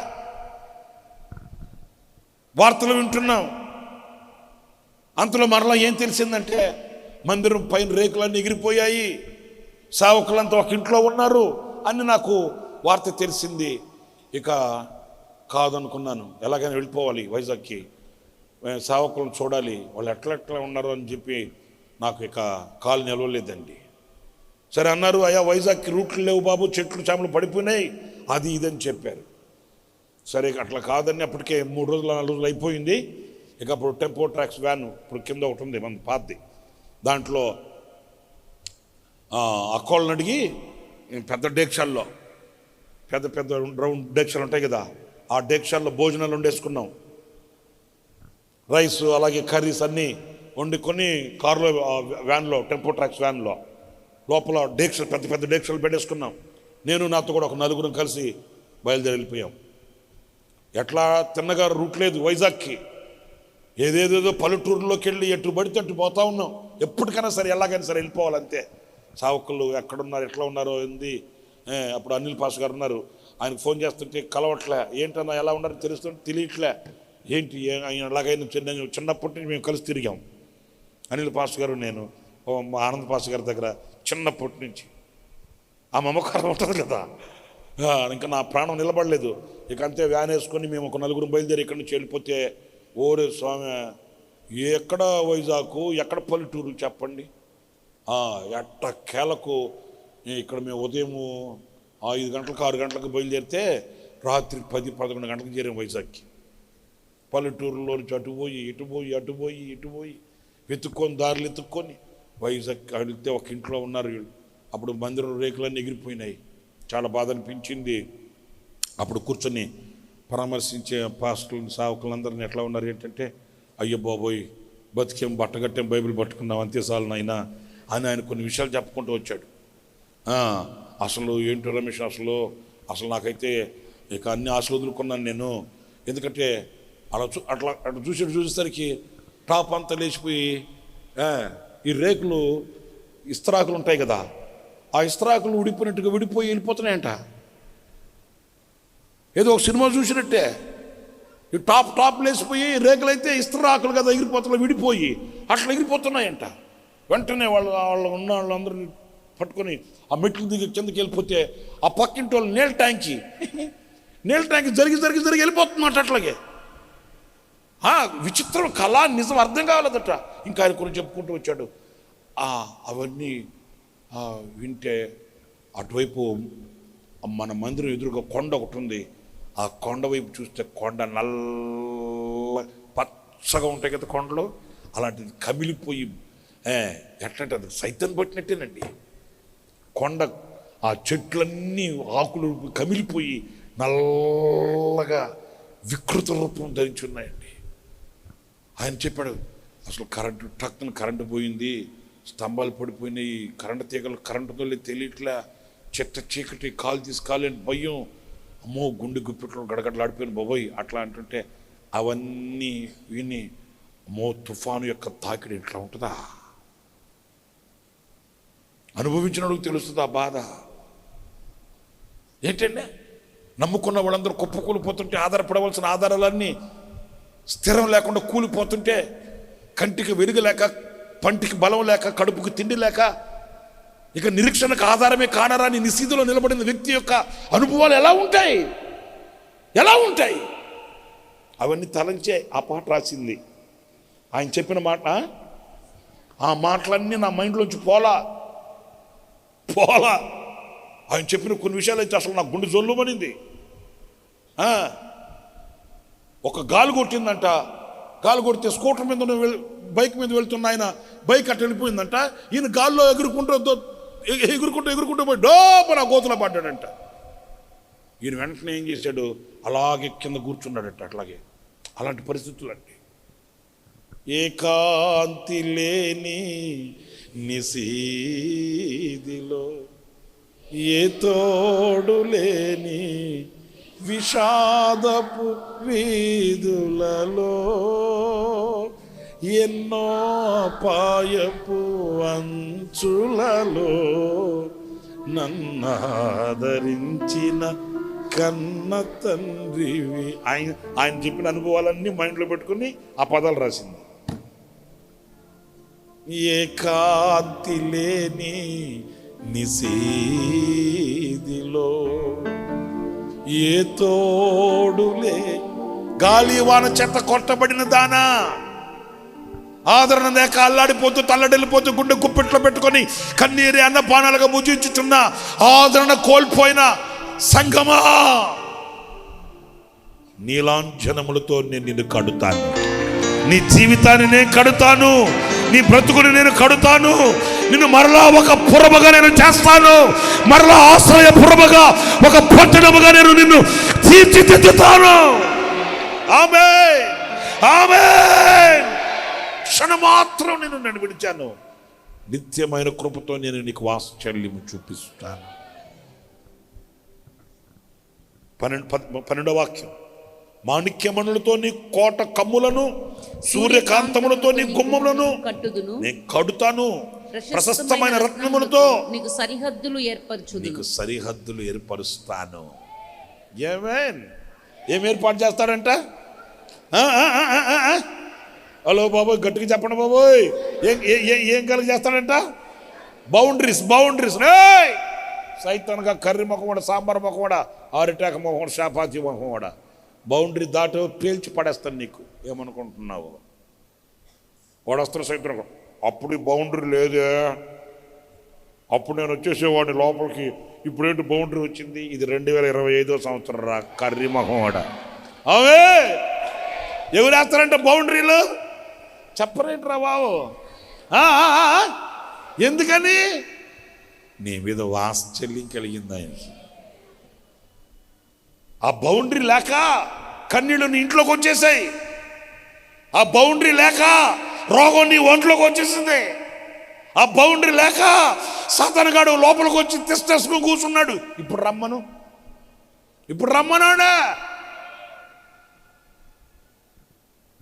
S1: వార్తలు వింటున్నాం. అంతలో మరలా ఏం తెలిసిందంటే మందిరం పైన రేకులన్నీ ఎగిరిపోయాయి, సేవకులంతా ఒక ఇంట్లో ఉన్నారు అని నాకు వార్త తెలిసింది. ఇక కాదనుకున్నాను, ఎలాగైనా వెళ్ళిపోవాలి వైజాగ్కి, సేవకులను చూడాలి, వాళ్ళు ఎట్లా ఉన్నారు అని చెప్పి నాకు ఇక కాలు నిలవలేదండి. సరే అన్నారు, అయ్యా వైజాగ్కి రూట్లు లేవు బాబు, చెట్లు చేమలు పడిపోయినాయి, అది ఇదని చెప్పారు. సరే అట్లా కాదని అప్పటికే 3 రోజులు 4 రోజులు అయిపోయింది. ఇక అప్పుడు టెంపో ట్రాక్స్ వ్యాన్ ఇప్పుడు కింద ఒకటి ఉంది మన పాతది, దాంట్లో అక్కోళ్ళని అడిగి పెద్ద డేక్షాల్లో, పెద్ద రౌండ్ డేక్షాలు ఉంటాయి కదా, ఆ డేక్షాల్లో భోజనాలు వండేసుకున్నాం. రైస్ అలాగే కర్రీస్ అన్నీ వండుకొని కారులో వ్యాన్లో టెంపో ట్రాక్స్ వ్యాన్లో లోపల డేక్షలు పెద్ద డేక్షలు పెట్టేసుకున్నాం. నేను నాతో కూడా ఒక 4 కలిసి బయలుదేరి వెళ్ళిపోయాం. ఎట్లా తిన్నగా రూట్ లేదు వైజాగ్కి, ఏదేదేదో పల్లెటూరులోకి వెళ్ళి ఎటు పడితే అటు పోతా ఉన్నాం. ఎప్పటికైనా సరే ఎలాగైనా సరే వెళ్ళిపోవాలంతే. సావకులు ఎక్కడున్నారు, ఎట్లా ఉన్నారో ఏంది. అప్పుడు అనిల్ పాషా గారు ఉన్నారు, ఆయనకు ఫోన్ చేస్తుంటే కలవట్లే, ఏంటన్నా ఎలా ఉన్నారో తెలుస్తుంటే తెలియట్లే, ఏంటి ఆయన ఎలాగైనా చిన్నప్పటి నుంచి మేము కలిసి తిరిగాం. అనిల్ పాషా గారు నేను మా ఆనంద్ పాషా గారి దగ్గర చిన్నప్పటి నుంచి ఆ మమకారం ఉంటుంది కదా, ఇంకా నా ప్రాణం నిలబడలేదు. ఇక అంతే వ్యాన్ వేసుకొని మేము ఒక 4 బయలుదేరి ఇక్కడి నుంచి వెళ్ళిపోతే, ఓరే స్వామి, ఎక్కడ వైజాగ్ ఎక్కడ పల్లెటూరు చెప్పండి. ఎట్టకేలకు ఇక్కడ మేము ఉదయం 5 గంటలకు 6 గంటలకు బయలుదేరితే రాత్రి 10-11 గంటలకు చేరాం వైజాగ్కి. పల్లెటూరులో నుంచి అటు పోయి వెతుక్కొని దారులు ఎత్తుక్కొని వైజాగ్ వెళితే ఒక ఇంట్లో ఉన్నారు వీళ్ళు. అప్పుడు మందిరం రేకులన్నీ ఎగిరిపోయినాయి, చాలా బాధ అనిపించింది. అప్పుడు కూర్చొని పరామర్శించే పాస్టర్లు సేవకులందరినీ ఎట్లా ఉన్నారు ఏంటంటే, అయ్యో బాబోయ్ బతికేం బట్టగట్టేం బైబిల్ పట్టుకున్నాం అంతే చాలు నాయన అని ఆయన కొన్ని విషయాలు చెప్పుకుంటూ వచ్చాడు. అసలు ఏంటో రమేష్, అసలు నాకైతే ఇక అన్ని ఆశలు వదులుకున్నాను నేను. ఎందుకంటే అట్లా చూసేసరికి టాప్ అంతా లేచిపోయి ఈ రేకులు ఇస్తరాకులు ఉంటాయి కదా, ఆ ఇస్తరాకులు విడిపోయినట్టుగా విడిపోయి వెళ్ళిపోతున్నాయంట. ఏదో ఒక సినిమా చూసినట్టే ఈ టాప్ లేచిపోయి రేకులు అయితే ఇస్తరాకులు కదా ఎగిరిపోతున్నాయి, విడిపోయి అట్లా ఎగిరిపోతున్నాయంట. వెంటనే వాళ్ళు ఉన్న వాళ్ళందరూ పట్టుకొని ఆ మెట్లు దిగి కిందకి వెళ్ళిపోతే ఆ పక్కింటి వాళ్ళు నీళ్ళ ట్యాంక్ జరిగి వెళ్ళిపోతున్నట్టు అట్లాగే. విచిత్రం, కళ, నిజం అర్థం కావాలదట. ఇంకా ఆయన కొన్ని చెప్పుకుంటూ వచ్చాడు. అవన్నీ వింటే అటువైపు మన మందిరం ఎదురుగా కొండ ఒకటి ఉంది, ఆ కొండ వైపు చూస్తే కొండ నల్ల పచ్చగా ఉంటాయి కదా కొండలు, అలాంటిది కమిలిపోయి ఎట్లంటే అది సైతం పట్టినట్టేనండి. కొండ ఆ చెట్లన్నీ ఆకులు కమిలిపోయి నల్లగా వికృత రూపం ధరించి ఉన్నాయండి. ఆయన చెప్పాడు, అసలు కరెంటు పోయింది, స్తంభాలు పడిపోయినాయి, కరెంటు తీగలు కరెంటుతో తెలియట్లే, చెత్త చీకటి, కాలు తీసి కాలేని భయం, అమ్మో గుండె గుప్పిట్లో గడగడలాడిపోయిన బాబోయ్ అట్లా అంటుంటే అవన్నీ విని, అమ్మో తుఫాను యొక్క తాకిడి ఇట్లా ఉంటుందా, అనుభవించినప్పుడు తెలుస్తుంది ఆ బాధ ఏంటంటే. నమ్ముకున్న వాళ్ళందరూ కుప్పకూలిపోతుంటే, ఆధారపడవలసిన ఆధారాలన్నీ స్థిరం లేకుండా కూలిపోతుంటే, కంటికి వెలుగు లేక, పంటికి బలం లేక, కడుపుకి తిండి లేక, ఇక నిరీక్షణకు ఆధారమే కానరాని నిశీధిలో నిలబడిన వ్యక్తి యొక్క అనుభవాలు ఎలా ఉంటాయి అవన్నీ తలంచే ఆ పాట రాసింది. ఆయన చెప్పిన మాట ఆ మాటలన్నీ నా మైండ్లోంచి పోలా. ఆయన చెప్పిన కొన్ని విషయాలు అయితే అసలు నా గుండె జొల్లుమనింది. ఒక గాలి కొట్టిందంట. గాలి కొడితే స్కూటర్ మీద బైక్ మీద వెళ్తున్న ఆయన బైక్ అట్ట వెళ్ళిపోయిందంట. ఈయన గాల్లో ఎగురుకుంటూ పోయి డోపన గోతులో పడ్డాడంట. ఈయన వెంటనే ఏం చేశాడు, అలాగే కింద కూర్చున్నాడట. అలాంటి పరిస్థితులు అండి. ఏకాంతి లేని నిశీదిలో, ఏ తోడు లేని విషాదపు వీధులలో, ఎన్నో పాయపు అంచులలో నన్నాదరించిన కన్న తండ్రివి. ఆయన చెప్పిన అనుభవాలన్నీ మైండ్లో పెట్టుకుని ఆ పదాలు రాసింది. ఏకాంతి లేని నిశీదిలో, ఏ తోడులే, గాలి వాన చెత్త కొట్టబడిన దానా, ఆదరణ లేక అల్లాడిపోతూ తల్లడిల్లిపోతూ గుండె గుప్పెట్లో పెట్టుకొని కన్నీరే అన్నపానాలుగా భుజించుచున్న ఆదరణ కోల్పోయిన సంగమా, నీలాంఛనములతో నేను నిన్ను కడుతాను. నీ జీవితాన్ని నేను కడుతాను. నీ బ్రతుకుని నేను కడుతాను. నిన్ను మరలా ఒక పురముగా నేను చేస్తాను. మరలా ఆశ్రయ పురముగా, ఒక పట్టణముగా నేను నిన్ను తీర్చిదిద్దుతాను. ఆమేన్, ఆమేన్. క్షణమాత్రం నేను విడిచాను. నిత్యమైన కృపతో నేను నీకు వాత్సల్యము చూపిస్తాను. 12వ వాక్యం. మాణిక్యమణులతో నీ కోట కమ్ములను, సూర్యకాంతములతో నీ గుమ్మములను నేను కడుతాను. ప్రశస్తమైన రత్నములతో
S2: నీకు సరిహద్దులు
S1: ఏర్పరుస్తాను. ఏం ఏర్పాటు చేస్తాడంట? హలో బాబోయ్, గట్టిగా చెప్పండి బాబోయ్. ఏం కలిగి చేస్తాడంట? బౌండరీస్. సైతాన్గా కర్రీ మొఖం, సాంబార్ మొఖం, ఆరిటాక మొఖం, షాపాతి మొఖం, బౌండరీ దాటి పేల్చి పడేస్తాను. నీకు ఏమనుకుంటున్నావు? వాడొస్తున్న సైతం అప్పుడు ఈ బౌండరీ లేదే, అప్పుడు నేను వచ్చేసేవాడిని లోపలికి, ఇప్పుడేంటి బౌండరీ వచ్చింది? ఇది 2025వ సంవత్సరం రా కర్రీ మొఖం వాడ. అవే ఎవరు వేస్తారంటే బౌండరీలు? చెప్పరేంట్రా బాబు? ఎందుకని? నీ మీద వాత్సల్యం కలిగింది ఆయనకి. ఆ బౌండరీ లేక కన్నీళ్ళు నీ ఇంట్లోకి వచ్చేసాయి. ఆ బౌండరీ లేక రోగం నీ ఒంట్లోకి వచ్చేసింది. ఆ బౌండరీ లేక సాతానుగాడు లోపలికి వచ్చి తెస్టేసుకుని కూర్చున్నాడు. ఇప్పుడు రమ్మనాడా?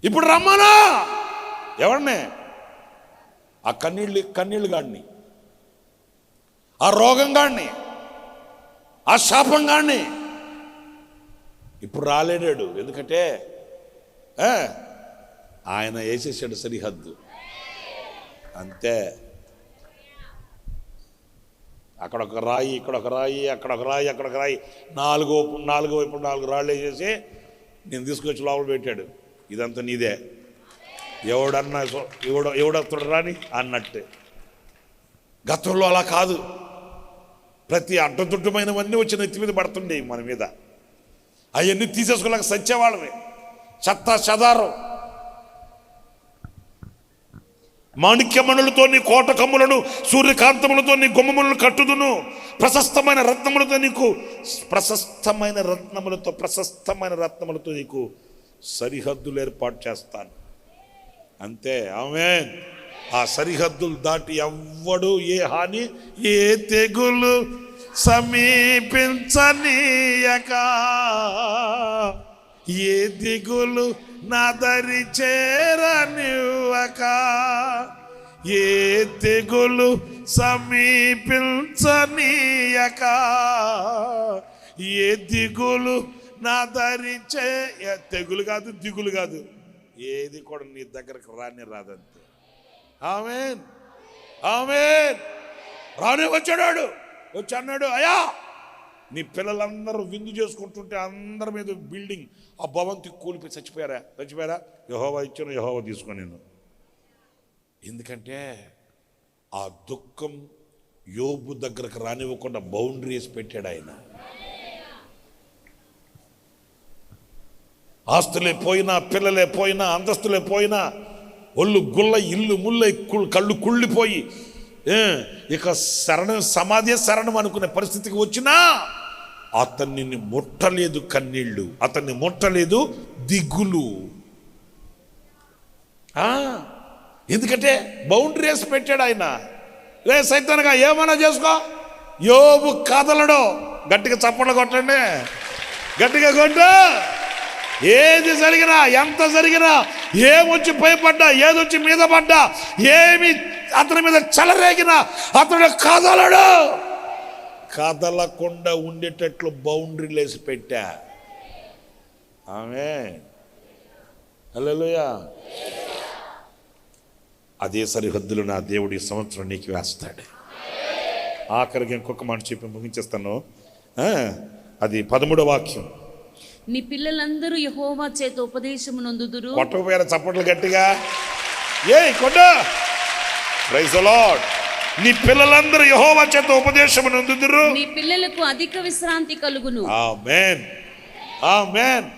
S1: ఇప్పుడు రమ్మనా? ఎవరినే? ఆ కన్నీళ్ళు గాడిని, ఆ రోగం గాడిని, ఆ శాపం గాడిని. ఇప్పుడు రాలేడాడు. ఎందుకంటే ఆయన వేసేసాడు సరిహద్దు. అంతే. అక్కడొక రాయి, ఇక్కడొక రాయి, అక్కడొక రాయి, అక్కడొక రాయి, నాలుగు వైపు 4 రాళ్ళు వేసేసి నేను తీసుకొచ్చి లోపల పెట్టాడు. ఇదంతా నీదే. ఎవడొస్తాడు రాని అన్నట్టే. గతంలో అలా కాదు. ప్రతి అడ్డదుడ్డమైనవన్నీ వచ్చి నెత్తి మీద పడుతుండే మన మీద. అవన్నీ తీసేసుకోలేక సచ్చేవాళ్ళమే. చెత్త చెదారం. మాణిక్యమణులతో నీ కోట కమ్ములను, సూర్యకాంతములతో నీ గుమ్మములను కట్టుదును. ప్రశస్తమైన రత్నములతో నీకు సరిహద్దులు ఏర్పాటు చేస్తాను. అంతే. ఆమేన్. ఆ సరిహద్దులు దాటి ఎవ్వడు ఏ హాని, ఏ తెగులు సమీపించనీయక, ఏ దిగులు నా దరి చేరనివ్వక, ఏ తెగులు సమీపించనీయక, ఏ దిగులు నా దరి తెగులు కాదు, దిగులు కాదు, ఏది కూడా నీ దగ్గరకు రాదంతే. ఆమేన్, ఆమేన్. రానే వచ్చాడు. వచ్చి అన్నాడు, అయ్యా నీ పిల్లలందరూ విందు చేసుకుంటుంటే అందరి మీద బిల్డింగ్, ఆ భవంతి కూలిపోయి చచ్చిపోయారా? యెహోవా ఇచ్చాను, యెహోవా తీసుకొని. నేను ఎందుకంటే ఆ దుఃఖం యోబు దగ్గరకు రానివ్వకుండా బౌండరీస్ పెట్టాడు ఆయన. ఆస్తులే పోయినా, పిల్లలే పోయినా, అంతస్తులే పోయినా, ఒళ్ళు గుల్ల, ఇల్లు ముళ్ళై, కళ్ళు కుళ్ళిపోయి ఇక శరణం సమాధి శరణం అనుకునే పరిస్థితికి వచ్చినా అతన్ని ముట్టలేదు కన్నీళ్ళు, అతన్ని ముట్టలేదు దిగులు. ఎందుకంటే బౌండరీస్ పెట్టాడు ఆయన. రే సైతానుగా ఏమన్నా చేసుకో, యోబు కదలడు. గట్టిగా చప్పట్లు కొట్టండి, గట్టిగా కొట్టు. ఏది జరిగినా, ఎంత జరిగినా, ఏమొచ్చి భయపడ్డా, ఏదొచ్చి మీద పడ్డా, ఏమి అతని మీద చెలరేగినా అతడు కదలడు. కదలకుండా ఉండేటట్లు బౌండరీలు వేసి పెట్టా. ఆమేన్, హల్లెలూయా. అదే సరిహద్దులు నా దేవుడు ఈ సంవత్సరం నీకు వేస్తాడు. ఆఖరికి ఇంకొక మాట చెప్పి ముగించేస్తాను. అది 13వ వాక్యం.
S2: నీ పిల్లలందరూ యెహోవా చేత ఉపదేశము నొందుదురు.
S1: కొట్టకపోయారా చప్పట్లు గట్టిగా? కొట్ట. Praise the Lord. నీ పిల్లలందరూ యెహోవా చేత ఉపదేశము నొందుదురు.
S2: నీ పిల్లలకు అధిక విశ్రాంతి కలుగును.
S1: ఆమేన్, ఆమేన్.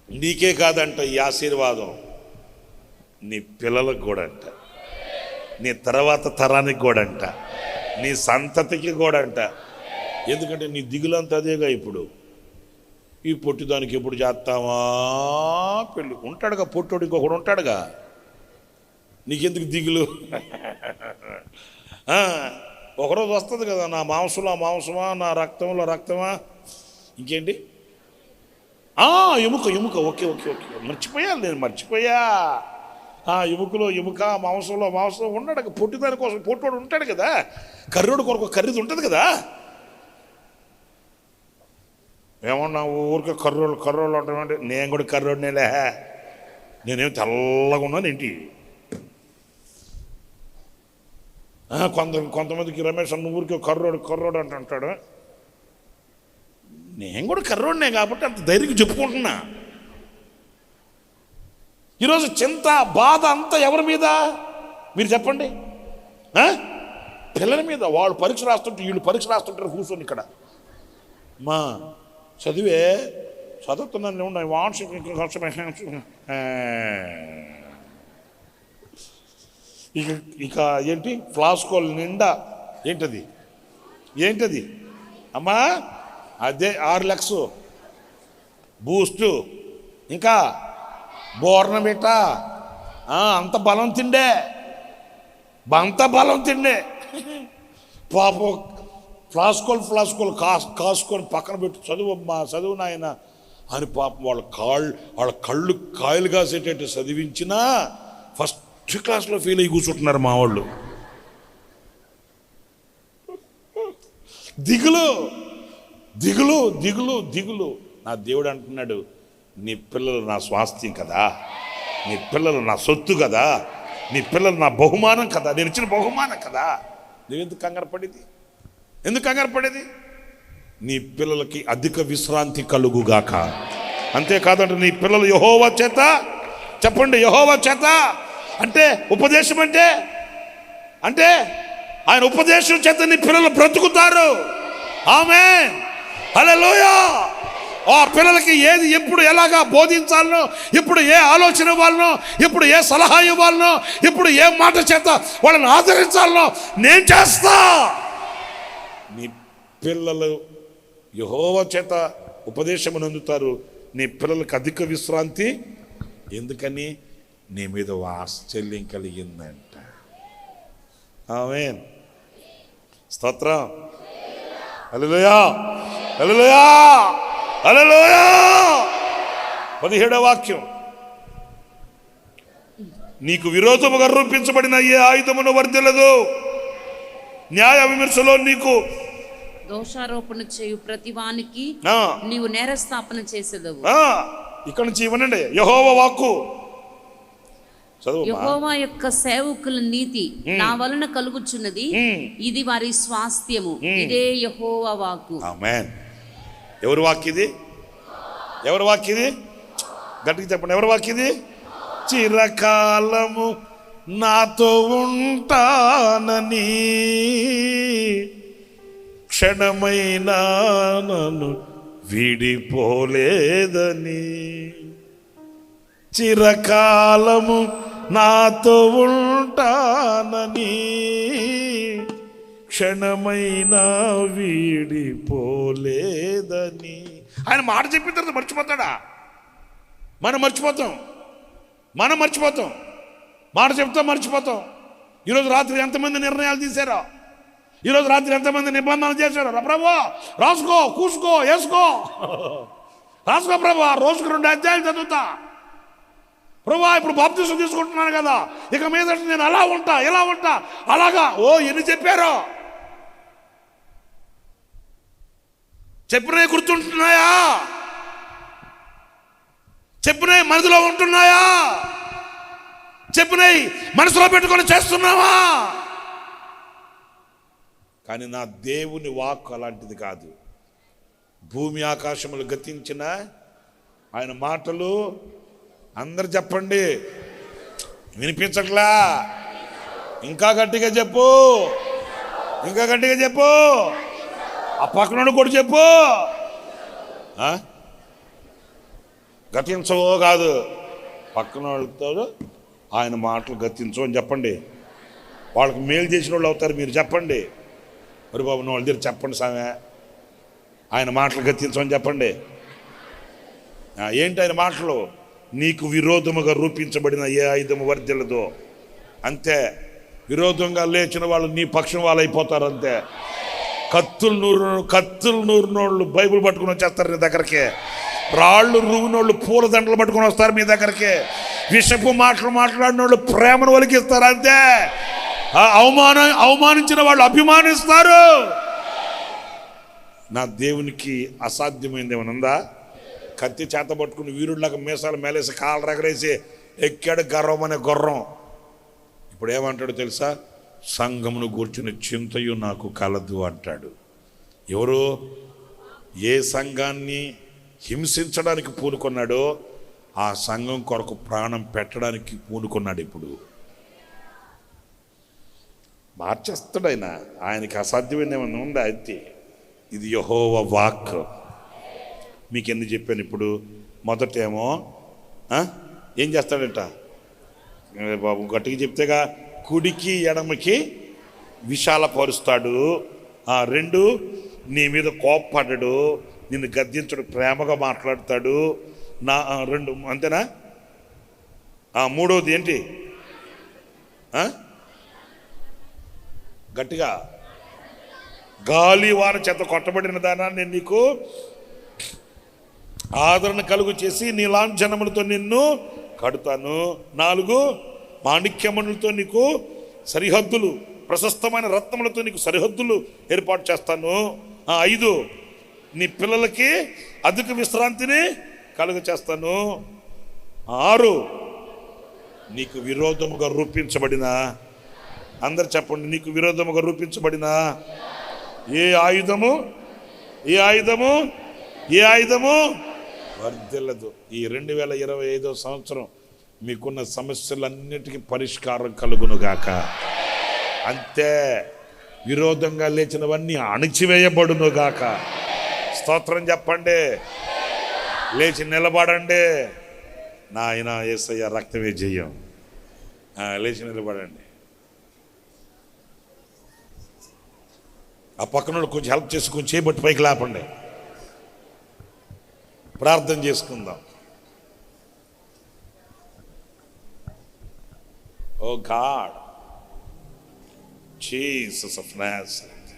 S1: నీకే కాదంట ఈ ఆశీర్వాదం, నీ పిల్లలకు కూడా అంట, నీ తర్వాత తరానికి కూడా అంట, నీ సంతతికి కూడా అంట. ఎందుకంటే నీ దిగులంతా అదేగా. ఇప్పుడు ఈ పొట్టిదానికి ఎప్పుడు చేస్తావా పెళ్ళి? ఉంటాడుగా పొట్టోడు, ఇంకొకడు ఉంటాడుగా. నీకెందుకు దిగులు? ఒకరోజు వస్తుంది కదా, నా మాంసంలో మాంసమా, నా రక్తంలో రక్తమా, ఇంకేంటి ఎముక ఎముక. ఓకే ఓకే ఓకే, మర్చిపోయాను నేను, మర్చిపోయా. ఎముకలో ఎముక, మాంసంలో మాంసం ఉన్నాడు. పొట్టిదాని కోసం పొట్టోడు ఉంటాడు కదా, కర్రోడు కొరకు కర్రీది ఉంటుంది కదా. ఏమన్నా ఊరికే కర్రోళ్ళు ఉంటామంటే, నేను కూడా కర్రోడినేలే, నేనేం తెల్లగా ఉన్నాను ఏంటి? కొంతమందికి రమేష్ అన్న ఊరికే కర్రోడు అంటాడు. నేను కూడా కర్రోడినే కాబట్టి అంత ధైర్యంగా చెప్పుకుంటున్నా. ఈరోజు చింత, బాధ అంతా ఎవరి మీద? మీరు చెప్పండి. పిల్లల మీద. వాళ్ళు పరీక్ష రాస్తుంటే, వీళ్ళు పరీక్ష రాస్తుంటారు కూర్చొని ఇక్కడ. మా చదివే చదువుతున్నాను, ఇక ఏంటి ఫ్లాస్కోల్ నిండా ఏంటది అమ్మా? అదే 6 లక్షలు బూస్టు, ఇంకా బోర్నబిట్ట, అంత బలం తిండే, పాపం ఫ్లాస్కోల్ కాసుకొని పక్కన పెట్టి చదువు నాయన అని పాపం వాళ్ళ కళ్ళు కాయలు కాసేటట్టు చదివించినా ఫస్ట్ క్లాస్లో ఫెయిల్ అయ్యి కూర్చుంటున్నారు మా వాళ్ళు. దిగులు దిగులు దిగులు దిగులు. నా దేవుడు అంటున్నాడు, నీ పిల్లలు నా స్వాస్థ్యం కదా, నీ పిల్లలు నా సొత్తు కదా, నీ పిల్లలు నా బహుమానం కదా, నేను ఇచ్చిన బహుమానం కదా. నువ్వెందుకు కంగారు పడేది? ఎందుకు కంగారు పడేది? నీ పిల్లలకి అధిక విశ్రాంతి కలుగుగాక. అంతేకాదంటే నీ పిల్లలు యెహోవా చేత, చెప్పండి, యెహోవా చేత అంటే ఉపదేశం అంటే ఆయన ఉపదేశం చేత నీ పిల్లలు బ్రతుకుతారు. ఆమేన్, హల్లెలూయా. ఆ పిల్లలకి ఏది ఎప్పుడు ఎలాగా బోధించాలనో, ఇప్పుడు ఏ ఆలోచన ఇవ్వాలనో, ఇప్పుడు ఏ సలహా ఇవ్వాలనో, ఇప్పుడు ఏ మాట చేత వాళ్ళని ఆదరించాలనో నేను చేస్తా. నీ పిల్లలు యెహోవా చేత ఉపదేశమును అందుతారు. నీ పిల్లలకు అధిక విశ్రాంతి. ఎందుకని? నీ మీద వాత్సల్యం కలిగిందంట. ఆమేన్, స్తోత్రం, హల్లెలూయా, హల్లెలూయా, హల్లెలూయా. 17వ వాక్యం. నీకు విరోధముగా రూపించబడిన ఏ ఆయుధమును వర్ధిల్లదు. న్యాయ విమర్శలో నీకు
S2: దోషారోపణ చేయు ప్రతివానికి నీవు నేరస్థాపన చేసేదవు.
S1: ఇక్కడ నుంచి ఇవ్వనండి. యెహోవా వాక్కు,
S2: యెహోవా యొక్క సేవకుల నీతి నా వలన కలుగుచున్నది, ఇది వారి స్వాస్థ్యము, ఇదే యెహోవా వాక్కు.
S1: ఆమేన్. ఎవరి వాక్కిది? ఎవరి వాక్కిది? గట్టిగా చెప్పండి, ఎవరి వాక్కిది? చిరకాలము నాతో ఉంటానని, క్షణమైనా నన్ను విడిపోలేదని, చిరకాలము నాతో ఉంటానని, క్షణమైనా వీడిపోలేదని. ఆయన మాట చెప్పిన తర్వాత మర్చిపోతాడా? మనం మర్చిపోతాం. మాట చెప్తాం, మర్చిపోతాం. ఈరోజు రాత్రి ఎంతమంది నిర్ణయాలు తీశారో, ఈరోజు రాత్రి ఎంతమంది నిబంధనలు చేశారో. ప్రభు రాసుకో, కూసుకో, వేసుకో, రాసుకో ప్రభు, రోజుకు 2 అధ్యాయాలు చదువుతా. ప్రభు ఇప్పుడు బాప్తిసం తీసుకుంటున్నాను కదా, ఇక మీద నేను అలా ఉంటా, ఇలా ఉంటా, అలాగా. ఎన్ని చెప్పారో చెప్పినవి గుర్తుంటున్నాయా? చెప్పినవి మనసులో ఉంటున్నాయా? చెప్పినవి మనసులో పెట్టుకొని చేస్తున్నావా? కానీ నా దేవుని వాక్కు అలాంటిది కాదు. భూమి ఆకాశములు గతించిన ఆయన మాటలు, అందరు చెప్పండి, వినిపించట్లా? ఇంకా గట్టిగా చెప్పు, ఇంకా గట్టిగా చెప్పు. ఆ పక్కన కూడా చెప్పు. గతించవో కాదు, పక్కన వాళ్ళతో ఆయన మాటలు గతించు అని చెప్పండి. వాళ్ళకి మేలు చేసిన వాళ్ళు అవుతారు. మీరు చెప్పండి, మరి బాబు వాళ్ళ దగ్గర చెప్పండి సామె, ఆయన మాటలు గతించమని చెప్పండి. ఏంటి ఆయన మాటలు? నీకు విరోధముగా రూపించబడిన ఏ ఆయుధము వర్ధిల్లదో. అంతే. విరోధంగా లేచిన వాళ్ళు నీ పక్షం వాళ్ళు అయిపోతారు. అంతే. కత్తులు నూరినోళ్ళు బైబిల్ పట్టుకుని వచ్చేస్తారు నీ దగ్గరికి. రాళ్ళు రువ్వినోళ్ళు పూలదండలు పట్టుకుని వస్తారు మీ దగ్గరికి. విషపు మాటలు మాట్లాడిన వాళ్ళు ప్రేమను ఒలికిస్తారు. అంతే. అవమానించిన వాళ్ళు అభిమానిస్తారు. నా దేవునికి అసాధ్యమైంది ఏమైనా ఉందా? కత్తి చేత పట్టుకుని వీరుడిలాగా మీసాలు మేలేసి కాళ్ళు రగరేసి ఎక్కాడు గర్వం అనే గుర్రం. ఇప్పుడు ఏమంటాడు తెలుసా? సంఘమును గూర్చిన చింతయు నాకు కలదు అంటాడు. ఎవరు? ఏ సంఘాన్ని హింసించడానికి పూనుకున్నాడో ఆ సంఘం కొరకు ప్రాణం పెట్టడానికి పూనుకున్నాడు. ఇప్పుడు మార్చేస్తాడు ఆయన. ఆయనకి అసాధ్యమైన ఏమన్నా ఉందా? అయితే ఇది యెహోవా వాక్. మీకు ఎందుకు చెప్పాను? ఇప్పుడు మొదటేమో ఏం చేస్తాడంట బాబు? గట్టిగా చెప్తేగా, కుడికి ఎడమకి విశాలపరుస్తాడు. 2 నీ మీద కోప్పడ్డాడు, నిన్ను గద్దించడు, ప్రేమగా మాట్లాడతాడు. 2 అంతేనా? 3వది ఏంటి? గట్టిగా, గాలి వాన చేత కొట్టబడిన దానా నేను నీకు ఆదరణ కలుగు చేసి నీ లాంఛనములతో నిన్ను కడుతాను. 4 మాణిక్యమణులతో నీకు సరిహద్దులు, ప్రశస్తమైన రత్నములతో నీకు సరిహద్దులు ఏర్పాటు చేస్తాను. 5 నీ పిల్లలకి అధిక విశ్రాంతిని కలుగ చేస్తాను. 6 నీకు విరోధముగా రూపించబడిన, అందరు చెప్పండి, నీకు విరోధముగా రూపించబడిన ఏ ఆయుధము వర్ధిల్లదు. ఈ 2025 సంవత్సరం మీకున్న సమస్యలన్నిటికీ పరిష్కారం కలుగునుగాక. అంతే. విరోధంగా లేచినవన్నీ అణిచివేయబడునుగాక. స్తోత్రం చెప్పండి. లేచి నిలబడండి. నాయన యేసయ్య రక్తమే జయం. లేచి నిలబడండి. ఆ పక్కన కొంచెం హెల్ప్ చేసి కొంచెం చేయబట్టి పైకి లేపండి. ప్రార్థన చేసుకుందాం. ఓ గాడ్, జీసస్ ఆఫ్ నాజరేత్,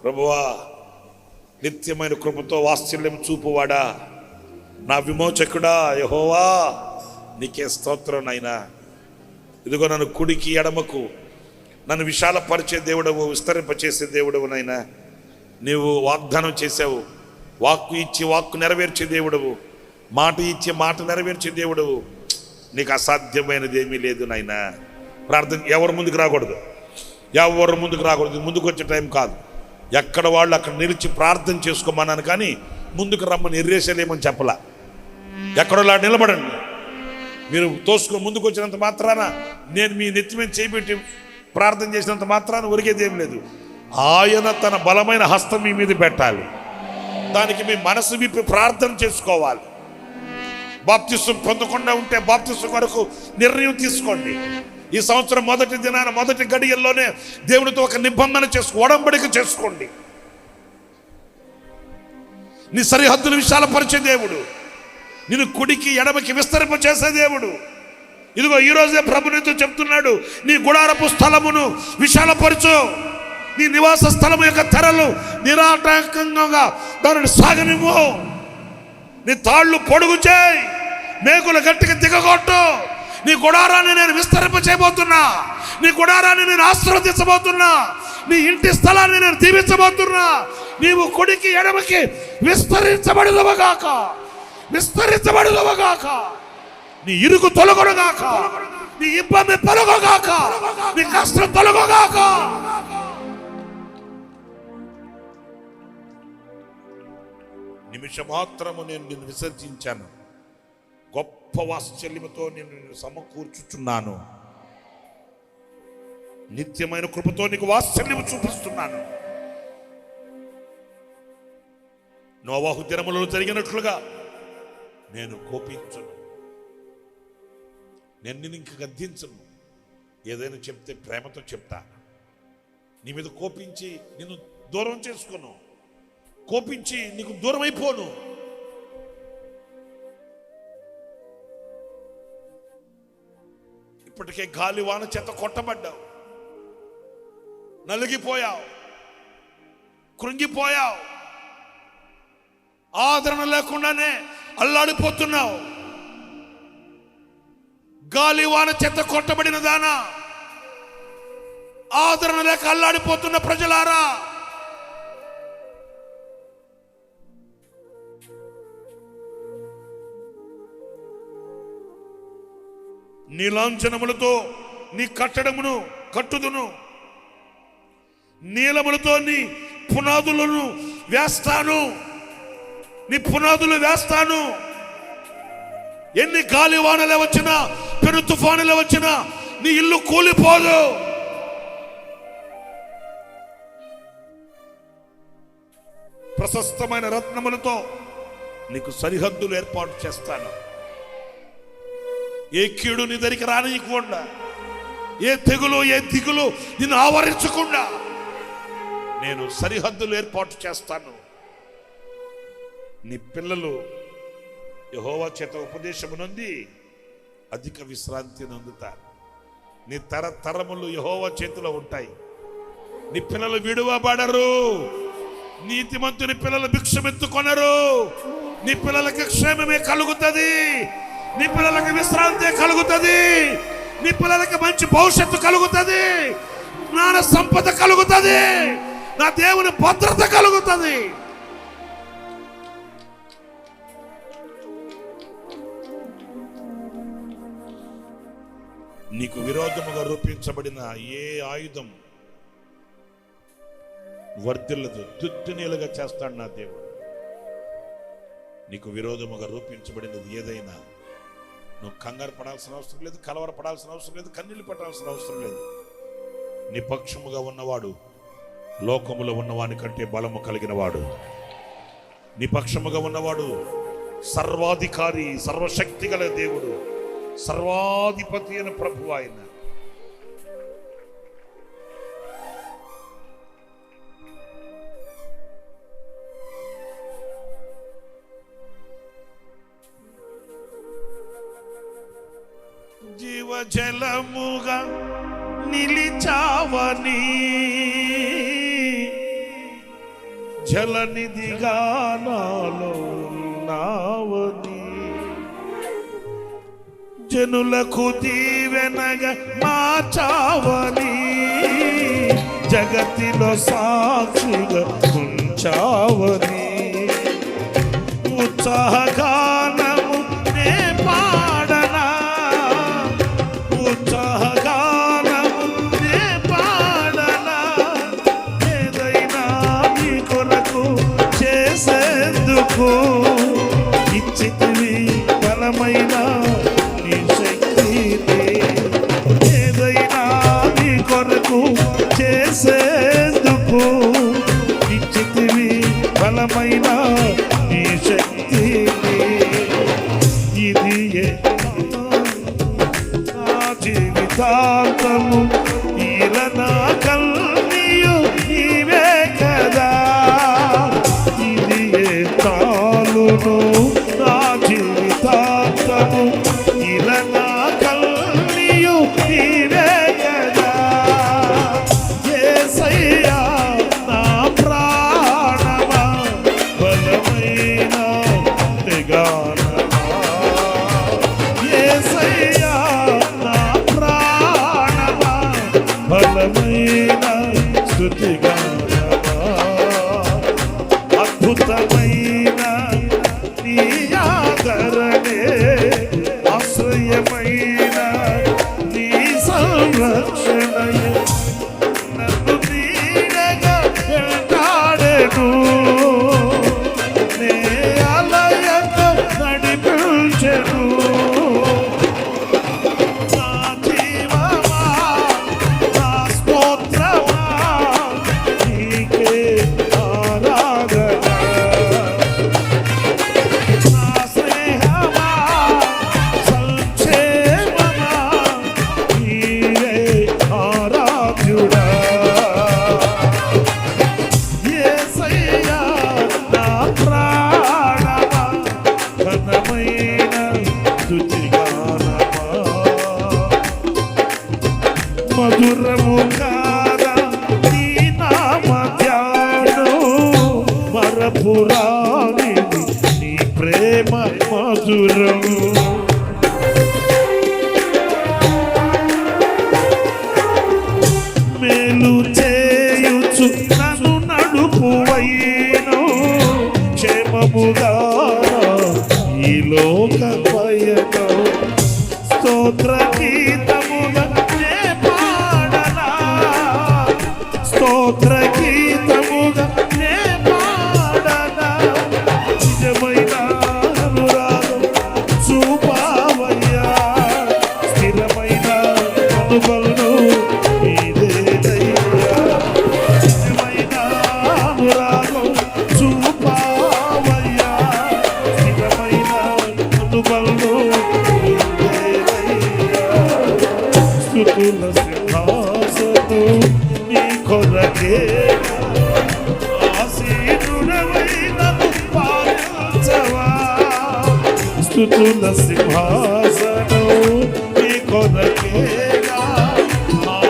S1: ప్రభువా, నిత్యమైన కృపతో వాత్సల్యం చూపువాడా, నా విమోచకుడా యెహోవా, నీకే స్తోత్రం నాయనా. ఇదిగో నన్ను కుడికి ఎడమకు నన్ను విశాలపరిచే దేవుడవు, విస్తరింపచేసే దేవుడవు నాయనా. నీవు వాగ్దానం చేసావు, వాక్కు ఇచ్చి వాక్కు నెరవేర్చే దేవుడవు, మాట ఇచ్చి మాట నెరవేర్చే దేవుడవు. నీకు అసాధ్యమైనది ఏమీ లేదు నాయనా. ప్రార్థన ఎవరు ముందుకు రాకూడదు, ముందుకు వచ్చే టైం కాదు. ఎక్కడ వాళ్ళు అక్కడ నిలిచి ప్రార్థన చేసుకోమన్నాను, కానీ ముందుకు రమ్మని ఎర్రేసేలేమని చెప్పలా. ఎక్కడోలా నిలబడండి. మీరు తోసుకొని ముందుకు వచ్చినంత మాత్రాన, నేను మీ నెత్తి మీద చేపెట్టి ప్రార్థన చేసినంత మాత్రాన ఒరిగేది ఏం లేదు. ఆయన తన బలమైన హస్తం మీ మీద పెట్టాలి. దానికి మీ మనసు విప్పి ప్రార్థన చేసుకోవాలి. బాప్తిస్వం పొందకుండా ఉంటే బాప్తిస్వం కొరకు నిర్ణయం తీసుకోండి. ఈ సంవత్సరం మొదటి దినాన, మొదటి గడియల్లోనే దేవునితో ఒక నిబంధన ఒడంబడిక చేసుకోండి. నీ సరిహద్దులు విశాలపరిచే దేవుడు, నిన్ను కుడికి ఎడమకి విస్తరింప చేసే దేవుడు. ఇదిగో ఈరోజే ప్రభు నీతో చెప్తున్నాడు, నీ గుడారపు స్థలమును విశాలపరచు. నీ నివాస స్థలము యొక్క తెరలు నిరాటంకంగా దానిని సాగనివ్వు. నీ తాళ్ళు పొడుగు చేయి, మేకులు గట్టిగా దిగగొట్టు. నీ గుడారాన్ని నేను విస్తరింప చేయబోతున్నా. నీ గుడారాన్ని నేను ఆశీర్వదించబోతున్నా. నీ ఇంటి స్థలాన్ని నేను దీవించబోతున్నా. నీవు కుడికి ఎడమకి విస్తరించబడుదవగాక, విస్తరించబడుదవగాక. నీ ఇరుకు తొలగొనగాక, నీ ఇబ్బంది తొలగగాక, నీ కష్టం తొలగగాక. నిమిషం మాత్రము నేను నిన్ను విసర్జించాను, గొప్ప వాత్సల్యముతో నేను సమకూర్చుచున్నాను. నిత్యమైన కృపతో నీకు వాత్సల్యము చూపిస్తున్నాను. నోవాహు దినములలో జరిగినట్లుగా నేను కోపించను, నేను నిన్ను ఇంక గద్దించను. ఏదైనా చెప్తే ప్రేమతో చెప్తా. నీ మీద కోపించి నిన్ను దూరం చేసుకోను, కోపించి నీకు దూరం అయిపోను. ఇప్పటికే గాలి వాన చేత కొట్టబడ్డావు, నలిగిపోయావు, కృంగిపోయావు, ఆదరణ లేకుండానే అల్లాడిపోతున్నావు. గాలి వాన చేత కొట్టబడిన దానా, ఆదరణ లేక అల్లాడిపోతున్న ప్రజలారా, నీ లాంఛనములతో నీ కట్టడమును కట్టుదును, నీలములతో నీ పునాదులను వేస్తాను, నీ పునాదులు వేస్తాను. ఎన్ని గాలి వానలే వచ్చినా, పెను తుఫానులే వచ్చినా నీ ఇల్లు కూలిపోదు. ప్రశస్తమైన రత్నములతో నీకు సరిహద్దులు ఏర్పాటు చేస్తాను. ఏ కీడు నీ దగ్గరికి రానియకుండా, ఏ తెగులు ఏ దిగులు నిన్ను ఆవరించకుండా నేను సరిహద్దులు ఏర్పాటు చేస్తాను. నీ పిల్లలు యెహోవా చేత ఉపదేశము నొంది అధిక విశ్రాంతి నొందుతారు. నీ తరములు యెహోవా చేతిలో ఉంటాయి. నీ పిల్లలు విడువబడరు. నీతిమంతుని పిల్లలు భిక్షమెత్తుకొనరు. నీ పిల్లలకి క్షేమమే కలుగుతుంది. నీ పిల్లలకి విశ్రాంతి కలుగుతుంది. నీ పిల్లలకి మంచి భవిష్యత్తు కలుగుతుంది. జ్ఞాన సంపద కలుగుతుంది. నా దేవుని భద్రత కలుగుతుంది. నీకు విరోధముగా రూపించబడిన ఏ ఆయుధం వర్ధిల్లదు, తుత్తునీలుగా చేస్తాడు నా దేవుడు. నీకు విరోధముగా రూపించబడినది ఏదైనా నువ్వు కంగారు పడాల్సిన అవసరం లేదు, కలవర పడాల్సిన అవసరం లేదు, కన్నీళ్లు పడాల్సిన అవసరం లేదు. నీ పక్షముగా ఉన్నవాడు లోకములో ఉన్నవాని కంటే బలము కలిగిన వాడు. నీ పక్షముగా ఉన్నవాడు సర్వాధికారి, సర్వశక్తి గల దేవుడు, సర్వాధిపతి అయిన ప్రభు ఆయన. జీవజలముగా నిలిచావని, జలనిధిగా నాలో ఉన్నావని, జనులకు దీవెనగా మార్చావని, జగతిలో సాక్షిగా ఉంచావని, ఉత్సాహగానము నే పాడనా, ఉత్సాహగానము నే పాడనా, ఏదైనా నీ కొరకు చేసేందుకు ఇచ్చితివి బలమైన నీ ఇది నా జీవితాంతము ఇలా నా కన్నీయు నీవే కదా ఇది తాలును నా జీవితాంతము ఇలా నా కన్నీయు నీవే కదా యేసయ్యా నా ప్రాణమా బలమైన తెగానమా యేసయ్యా నా ప్రాణమా బలమైన స్తుతిగానమా అద్భుతమైన నీ ఆదరణే ఆశ్రయమైన నీ సంరక్షణయే నన్ను నీడగా వెంటాడెను నే అలయక నడిపించెను నా జీవమా నా స్తోత్రమా నీకే ఆరాధన నా స్నేహమా సంక్షేమమా నీవే ఆరాధ్యుడా యేసయ్యా నా ప్రాణమా ఘనమైన స్తుతిగానమా మధురము కాదా నీ నామ ధ్యానం మరపురానిది నీ ప్రేమ మధురము మేలు చేయుచు నన్ను నడుపువైను క్షేమముగా ఈ లోక పయనం స్తోత్ర గీతముగా నే పాడనా స్తోత్ర గీతముగా నే పాడనా నిజమైన అనురాగం చూపావయ్యా స్థిరమైన అనుబలను నీదేనయ్యా నిజమైన అనురాగం చూపావయ్యా స్థిరమైన అనుబలను నీదేనయ్యా స్తుతుల సింహాసను నీ కొరకే ఆసీనుడవై నన్ను పాలించవా స్తుతుల సింహాసను నీ కొరకేగా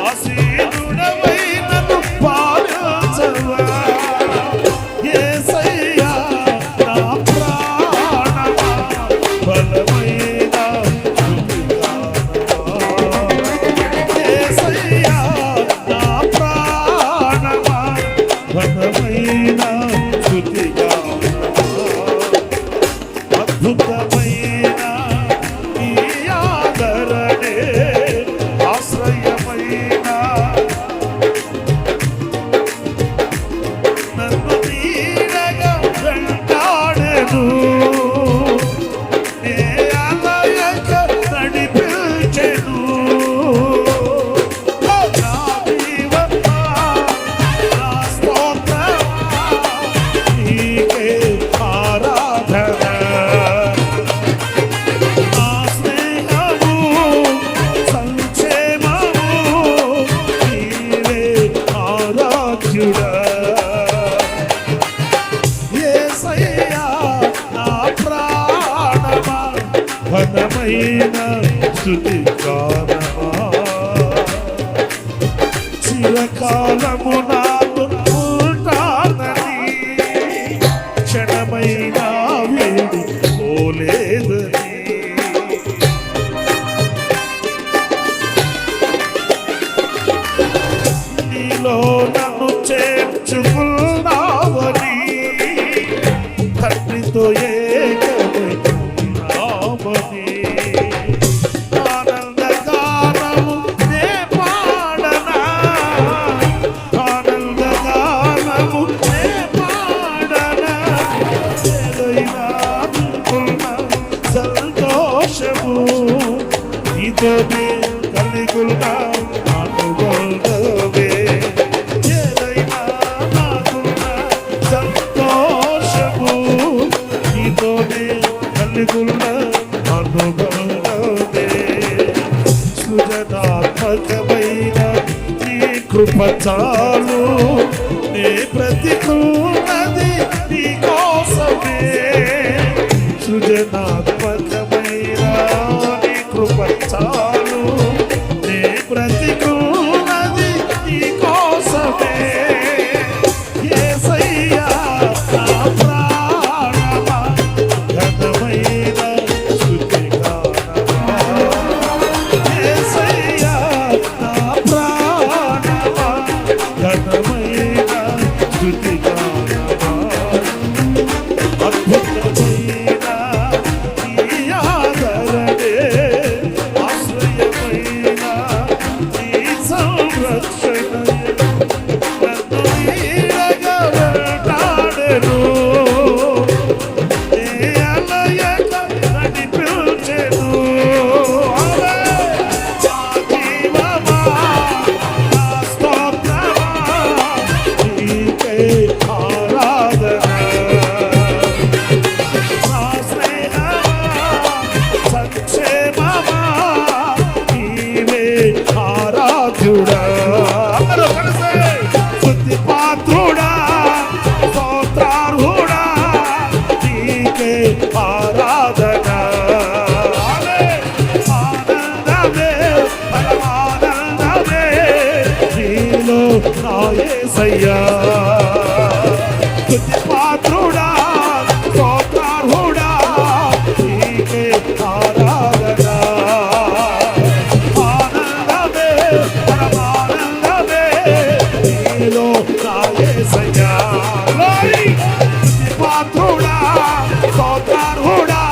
S1: ఆసీనుడవై నన్ను పాలించవా యేసయ్యా నా ప్రాణమా బలమైన స్తుతిగానమా యేసయ్యా నా ప్రాణమా బలమైన స్తుతిగానమా అద్భుతమైన నీ ఆదరణే ఆశ్రయమైన నన్ను నీడగా వెంటాడెను నే అలయక నడిపించెను నా జీవమా నా స్తోత్రమా నీకే ఆరాధన నా స్నేహము సంక్షేమము నీవే ఆరాధ్యుడా యేసయ్యా నా ప్రాణమా ఘనమైన స్తుతిగానమా చిరకాలము నాతో ఉంటానని క్షణమైన వీడి పోలేదని నీలో నన్ను చేర్చుకున్నావని తండ్రితో ఏకమై ఉన్నావని ఆనందగానము నే పాడనా ఆనందగానము నే పాడనా ఏదైనా అనుకున్న సంతోషము నీతోనే కలిగున్న అనుబంధమే ఏదైనా నాకున్న సంతోషము నీతోనే కలిగున్న
S3: లోనే సృజనాత్మకమైన నీ కృప చాలు, నే బ్రతికున్నది నీ కోసమే. సృజనాత్మకమైన నీ కృప చాలు, నే బ్రతికున్నది నీ కోసమే. యేసయ్యా నా ప్రాణమా, ఘనమైన స్తుతిగానమా. యేసయ్యా నా ప్రాణమా, ఘనమైన స్తుతిగానమా. అద్భుతమైన నీ ఆదరణే, ఆశ్రయమైన నీ సంరక్షణయే నన్ను నీడగా వెంటాడెను. నే అలయక నడిపించెను. ఆమె నా జీవమా, నా స్తోత్రమా, నీకే ఆరాధన. నా స్నేహమా, సంక్షేమమా, నీవే ఆరాధ్యుడా. అందరూ కలిసి స్తుతి పాత్రుడా, స్తోత్రార్హుడా, నీకే ఆరాధన. ఆనందమే, పరమానందమే నీలో నా యేసయ్యా. స్తుతి పాత్రుడా, స్తోత్రార్హుడా, నీకే ఆరాధన. ఆనందమే, పరమానందమే నీలో నా యేసయ్యా. గ్లోరీ! స్తుతి పాత్రుడా, స్తోత్రార్హుడా,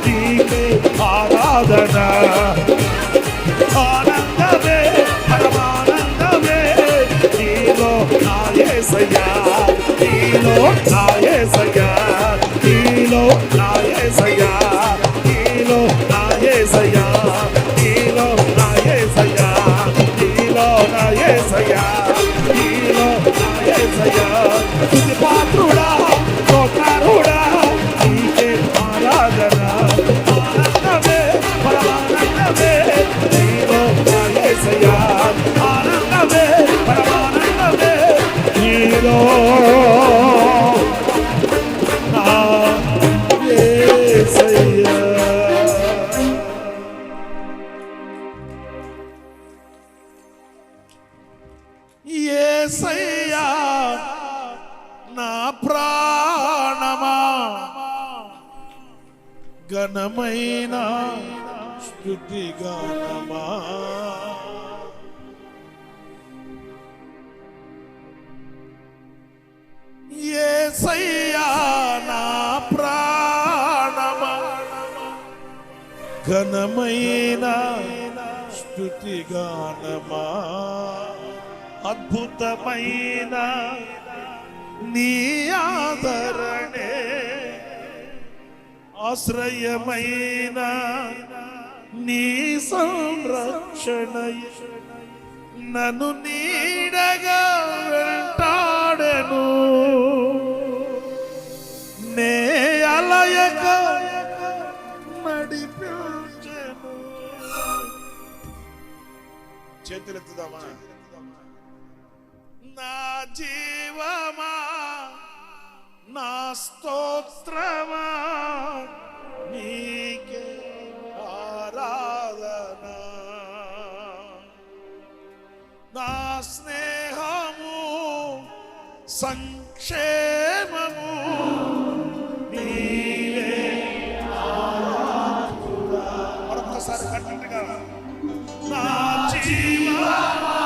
S3: నీకే ఆరాధన. ఆనందమే, పరమానందమే నీలో నా యేసయ్యా. నీలో నా యేసయ్యా, నీలో నా యేసయ్యా, నీలో నా యేసయ్యా, నీలో నా యేసయ్యా, నీలో నా యేసయ్యా, నీలో నా యేసయ్యా. స్తుతి పాత్రుడా, స్తోత్రార్హుడా, నీకే ఆరాధన. ఆనందమే, పరమానందమే నీలో నా యేసయ్యా. ఆనందమే, పరమానందమే నీలో నా యేసయ్యా. యేసయ్యా నా ప్రాణమా, ఘనమైన స్తుతిగానమా. యేసయ్యా నా ప్రాణమా, ఘనమైన స్తుతిగానమా. అద్భుతమైన నీ ఆదరణే, ఆశ్రయమైన నీ సంరక్షణయే నన్ను నీడగా వెంటాడెను. నే అలయక నడిపించెను. చేతులెత్తుదామా. నా జీవమా, నా స్తోత్రమా, నీకే ఆరాధన. నా స్నేహము, సంక్షేమము, నీవే ఆరాధన. మరొకసారి కట్టగా. నా జీవమా,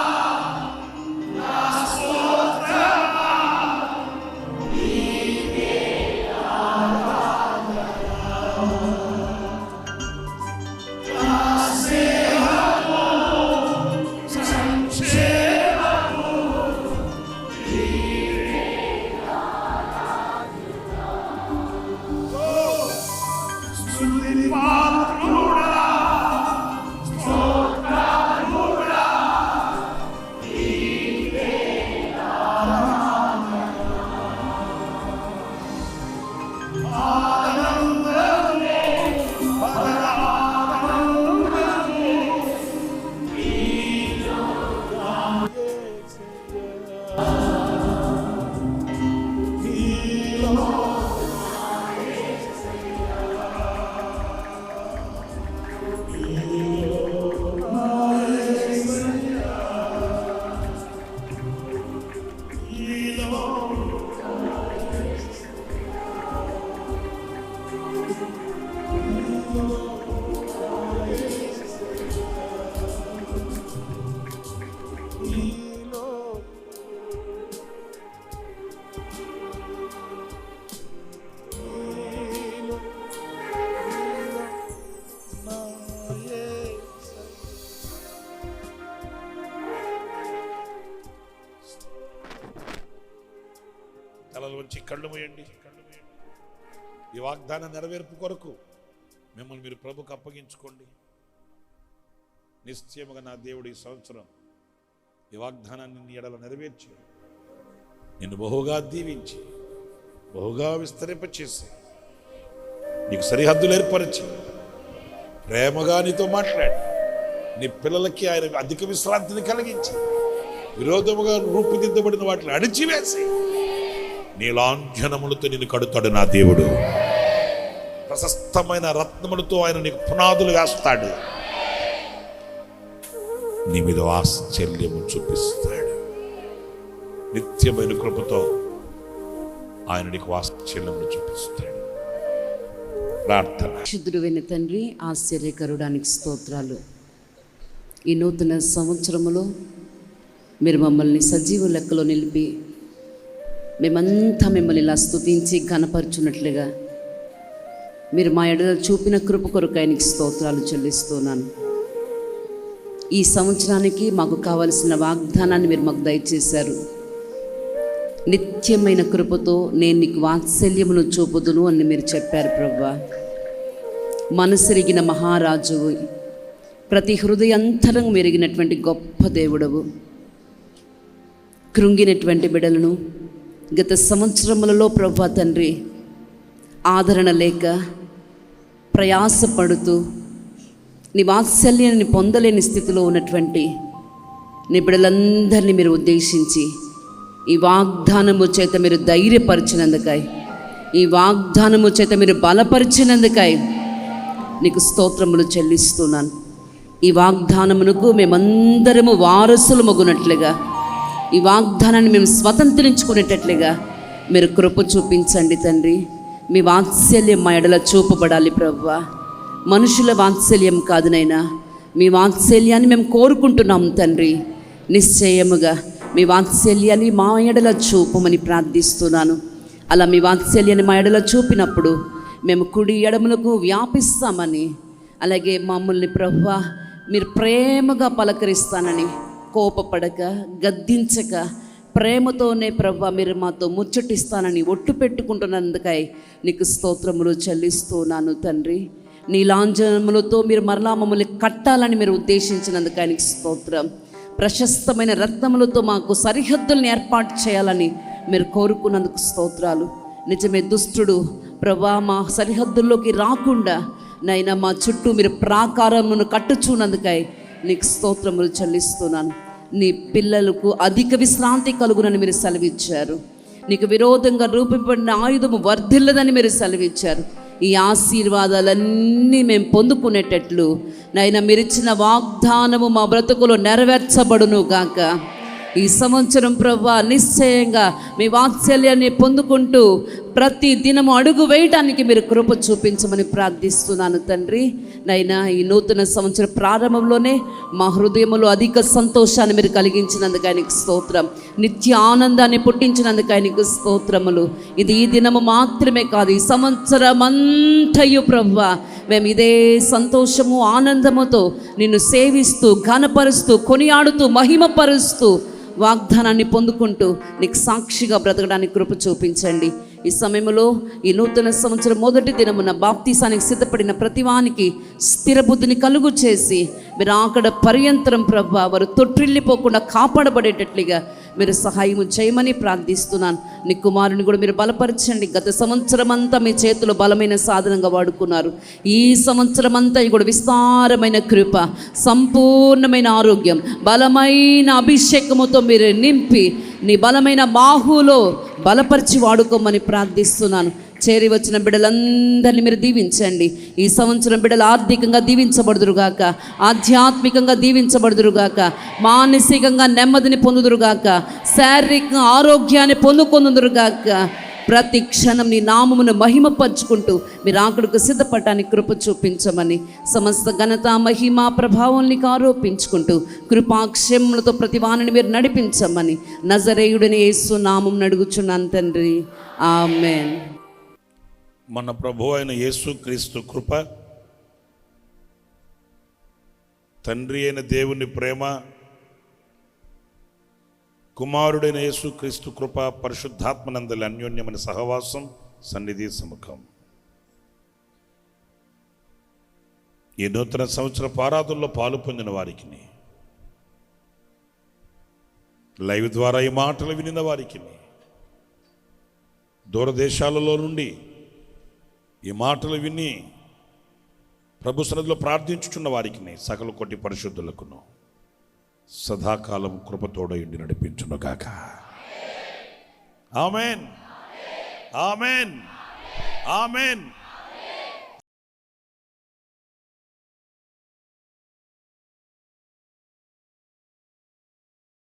S3: నా స్తోత్రమా, నీకే ఆరాధన. నా స్నేహము, సంక్షేమము, నీవే ఆరాధన.
S1: కళ్ళు మూయండి. ఈ వాగ్దాన నెరవేర్పు కొరకు మిమ్మల్ని మీరు ప్రభుకు అప్పగించుకోండి. నిశ్చయముగా నా దేవుడు ఈ సంవత్సరం ఈ వాగ్దానాన్ని నీ ఎడల నెరవేర్చి నిన్ను బహుగా దీవించి బహుగా విస్తరింపచేసి నీకు సరిహద్దులు ఏర్పరిచి ప్రేమగా నీతో మాట్లాడి నీ పిల్లలకి ఆయన అధిక విశ్రాంతిని కలిగించి విరోధముగా రూపుదిద్దబడిన వాటిని అణిచివేసి నీ లాంఛనములతో నిన్ను కడుతాడు నా దేవుడు. ప్రశస్తమైన రత్నములతో ఆయన నీకు పునాదులు వేస్తాడు. నీ మీద ఆశ్చర్యము చూపిస్తాడు. నిత్యమైన కృపతో ఆయన నీకు ఆశ్చర్యము చూపిస్తాడు. ప్రార్థన.
S2: శుద్ధుడైన తండ్రి, ఆశ్చర్యకరుడానికి స్తోత్రాలు. ఈ నూతన సంవత్సరములో మీరు మమ్మల్ని సజీవ లెక్కలో నిలిపి మేమంతా మిమ్మల్ని ఇలా స్తుతించి ఘనపరచున్నట్లుగా మీరు మా ఎడల చూపిన కృప కొరకు ఆయనకి స్తోత్రాలు చెల్లిస్తున్నాను. ఈ సంవత్సరానికి మాకు కావలసిన వాగ్దానాన్ని మీరు మాకు దయచేశారు. నిత్యమైన కృపతో నేను నీకు వాత్సల్యమును చూపుదును అని మీరు చెప్పారు ప్రభువా. మనసెరిగిన మహారాజువు, ప్రతి హృదయంతరం మెరిగినటువంటి గొప్ప దేవుడవు. కృంగినటువంటి బిడలను గత సంవత్సరములలో ప్రభువా తండ్రి ఆదరణ లేక ప్రయాసపడుతూ నీ వాత్సల్యాన్ని పొందలేని స్థితిలో ఉన్నటువంటి నీ బిడలందరినీ మీరు ఉద్దేశించి ఈ వాగ్దానము చేత మీరు ధైర్యపరిచినందుకై, ఈ వాగ్దానము చేత మీరు బలపరిచినందుకై నీకు స్తోత్రములు చెల్లిస్తున్నాను. ఈ వాగ్దానమునకు మేమందరము వారసులు మగునట్లుగా, ఈ వాగ్దానాన్ని మేము స్వతంత్రించుకునేటట్లుగా మీరు కృప చూపించండి తండ్రి. మీ వాత్సల్యం మా ఎడల చూపబడాలి ప్రభువా. మనుషుల వాత్సల్యం కాదునైనా మీ వాత్సల్యాన్ని మేము కోరుకుంటున్నాం తండ్రి. నిశ్చయముగా మీ వాత్సల్యాన్ని మా ఎడల చూపమని ప్రార్థిస్తున్నాను. అలా మీ వాత్సల్యాన్ని మా ఎడల చూపినప్పుడు మేము కుడి ఎడములకు వ్యాపిస్తామని, అలాగే మమ్మల్ని ప్రభువా మీరు ప్రేమగా పలకరిస్తానని, కోపపడక గద్దించక ప్రేమతోనే ప్రభువా మీరు మాతో ముచ్చటిస్తానని ఒట్టు పెట్టుకుంటున్నందుకై నీకు స్తోత్రములు చెల్లిస్తున్నాను తండ్రి. నీ లాంఛనములతో మీరు మరలా మమ్మల్ని కట్టాలని మీరు ఉద్దేశించినందుకు ఆయనకి స్తోత్రం. ప్రశస్తమైన రత్నములతో మాకు సరిహద్దుల్ని ఏర్పాటు చేయాలని మీరు కోరుకున్నందుకు స్తోత్రాలు. నిజమే, దుష్టుడు ప్రభా మా సరిహద్దుల్లోకి రాకుండా నైనా మా చుట్టూ మీరు ప్రాకారమును కట్టుచున్నందుకై నీకు స్తోత్రములు చెల్లిస్తున్నాను. నీ పిల్లలకు అధిక విశ్రాంతి కలుగునని మీరు సెలవిచ్చారు. నీకు విరోధంగా రూపింపబడిన ఆయుధము వర్ధిల్లదని మీరు సెలవిచ్చారు. ఈ ఆశీర్వాదాలన్నీ మేము పొందుకునేటట్లు నైనా మీరిచ్చిన వాగ్దానము మా బ్రతుకులో నెరవేర్చబడును గాక. ఈ సంవత్సరం ప్రభువా నిశ్చయంగా మీ వాత్సల్యాన్ని పొందుకుంటూ ప్రతి దినము అడుగు వేయటానికి మీరు కృప చూపించమని ప్రార్థిస్తున్నాను తండ్రి. నైనా ఈ నూతన సంవత్సర ప్రారంభంలోనే మా హృదయంలో అధిక సంతోషాన్ని మీరు కలిగించినందుకు ఆయనకు స్తోత్రం. నిత్య ఆనందాన్ని పుట్టించినందుకు ఆయనకు స్తోత్రములు. ఇది ఈ దినము మాత్రమే కాదు, ఈ సంవత్సరం అంతయు ప్రభువా మేము ఇదే సంతోషము ఆనందముతో నిన్ను సేవిస్తూ ఘనపరుస్తూ కొనియాడుతూ మహిమపరుస్తూ వాగ్దానాన్ని పొందుకుంటూ నీకు సాక్షిగా బ్రతకడానికి కృప చూపించండి. ఈ సమయంలో ఈ నూతన సంవత్సరం మొదటి దినమున బాప్తీసానికి సిద్ధపడిన ప్రతివానికి స్థిర బుద్ధిని కలుగు చేసి మీరు అక్కడ పర్యంతరం ప్రభువా వారు తొట్టిల్లిపోకుండా కాపాడబడేటట్లుగా మీరు సహాయం చేయమని ప్రార్థిస్తున్నాను. నీ కుమారుని కూడా మీరు బలపరచండి. గత సంవత్సరం అంతా మీ చేతిలో బలమైన సాధనంగా వాడుకున్నారు. ఈ సంవత్సరం అంతా కూడా విస్తారమైన కృప, సంపూర్ణమైన ఆరోగ్యం, బలమైన అభిషేకముతో మీరు నింపి నీ బలమైన బాహులో బలపరిచి వాడుకోమని ప్రార్థిస్తున్నాను. చేరి వచ్చిన బిడ్డలందరినీ మీరు దీవించండి. ఈ సంవత్సరం బిడ్డలు ఆర్థికంగా దీవించబడుదురుగాక, ఆధ్యాత్మికంగా దీవించబడుదురుగాక, మానసికంగా నెమ్మదిని పొందుదురుగాక, శారీరక ఆరోగ్యాన్ని పొందుకొందురుగాక. ప్రతి క్షణం నీ నామమును మహిమపరుచుకుంటూ మీరు ఆకుడుకు సిద్ధపడటానికి కృప చూపించమని సమస్త ఘనత మహిమ ప్రభావం నీకు ఆరోపించుకుంటూ కృపాక్షేమములతో ప్రతి వాణిని మీరు నడిపించమని నజరేయుడని యేసు నామం అడుగుచున్నాను తండ్రి, ఆమేన్.
S1: మన ప్రభు అయిన యేసుక్రీస్తు కృప, తండ్రి అయిన దేవుని ప్రేమ, కుమారుడైన యేసు క్రీస్తు కృప, పరిశుద్ధాత్మనందలి అన్యోన్యమైన సహవాసం, సన్నిధి, సముఖం ఈ నూతన సంవత్సర ఆరాధనలో పాలు పొందిన వారికి, లైవ్ ద్వారా ఈ మాటలు వినిన వారికి, దూరదేశాలలో నుండి ఈ మాటలు విని ప్రభు సన్నిధిలో ప్రార్థించుచున్న వారికి, సకల కోటి పరిశుద్ధులకును సదాకాలం కృపతోడయుండి నడిపించునుగాక. ఆమేన్, ఆమేన్, ఆమేన్.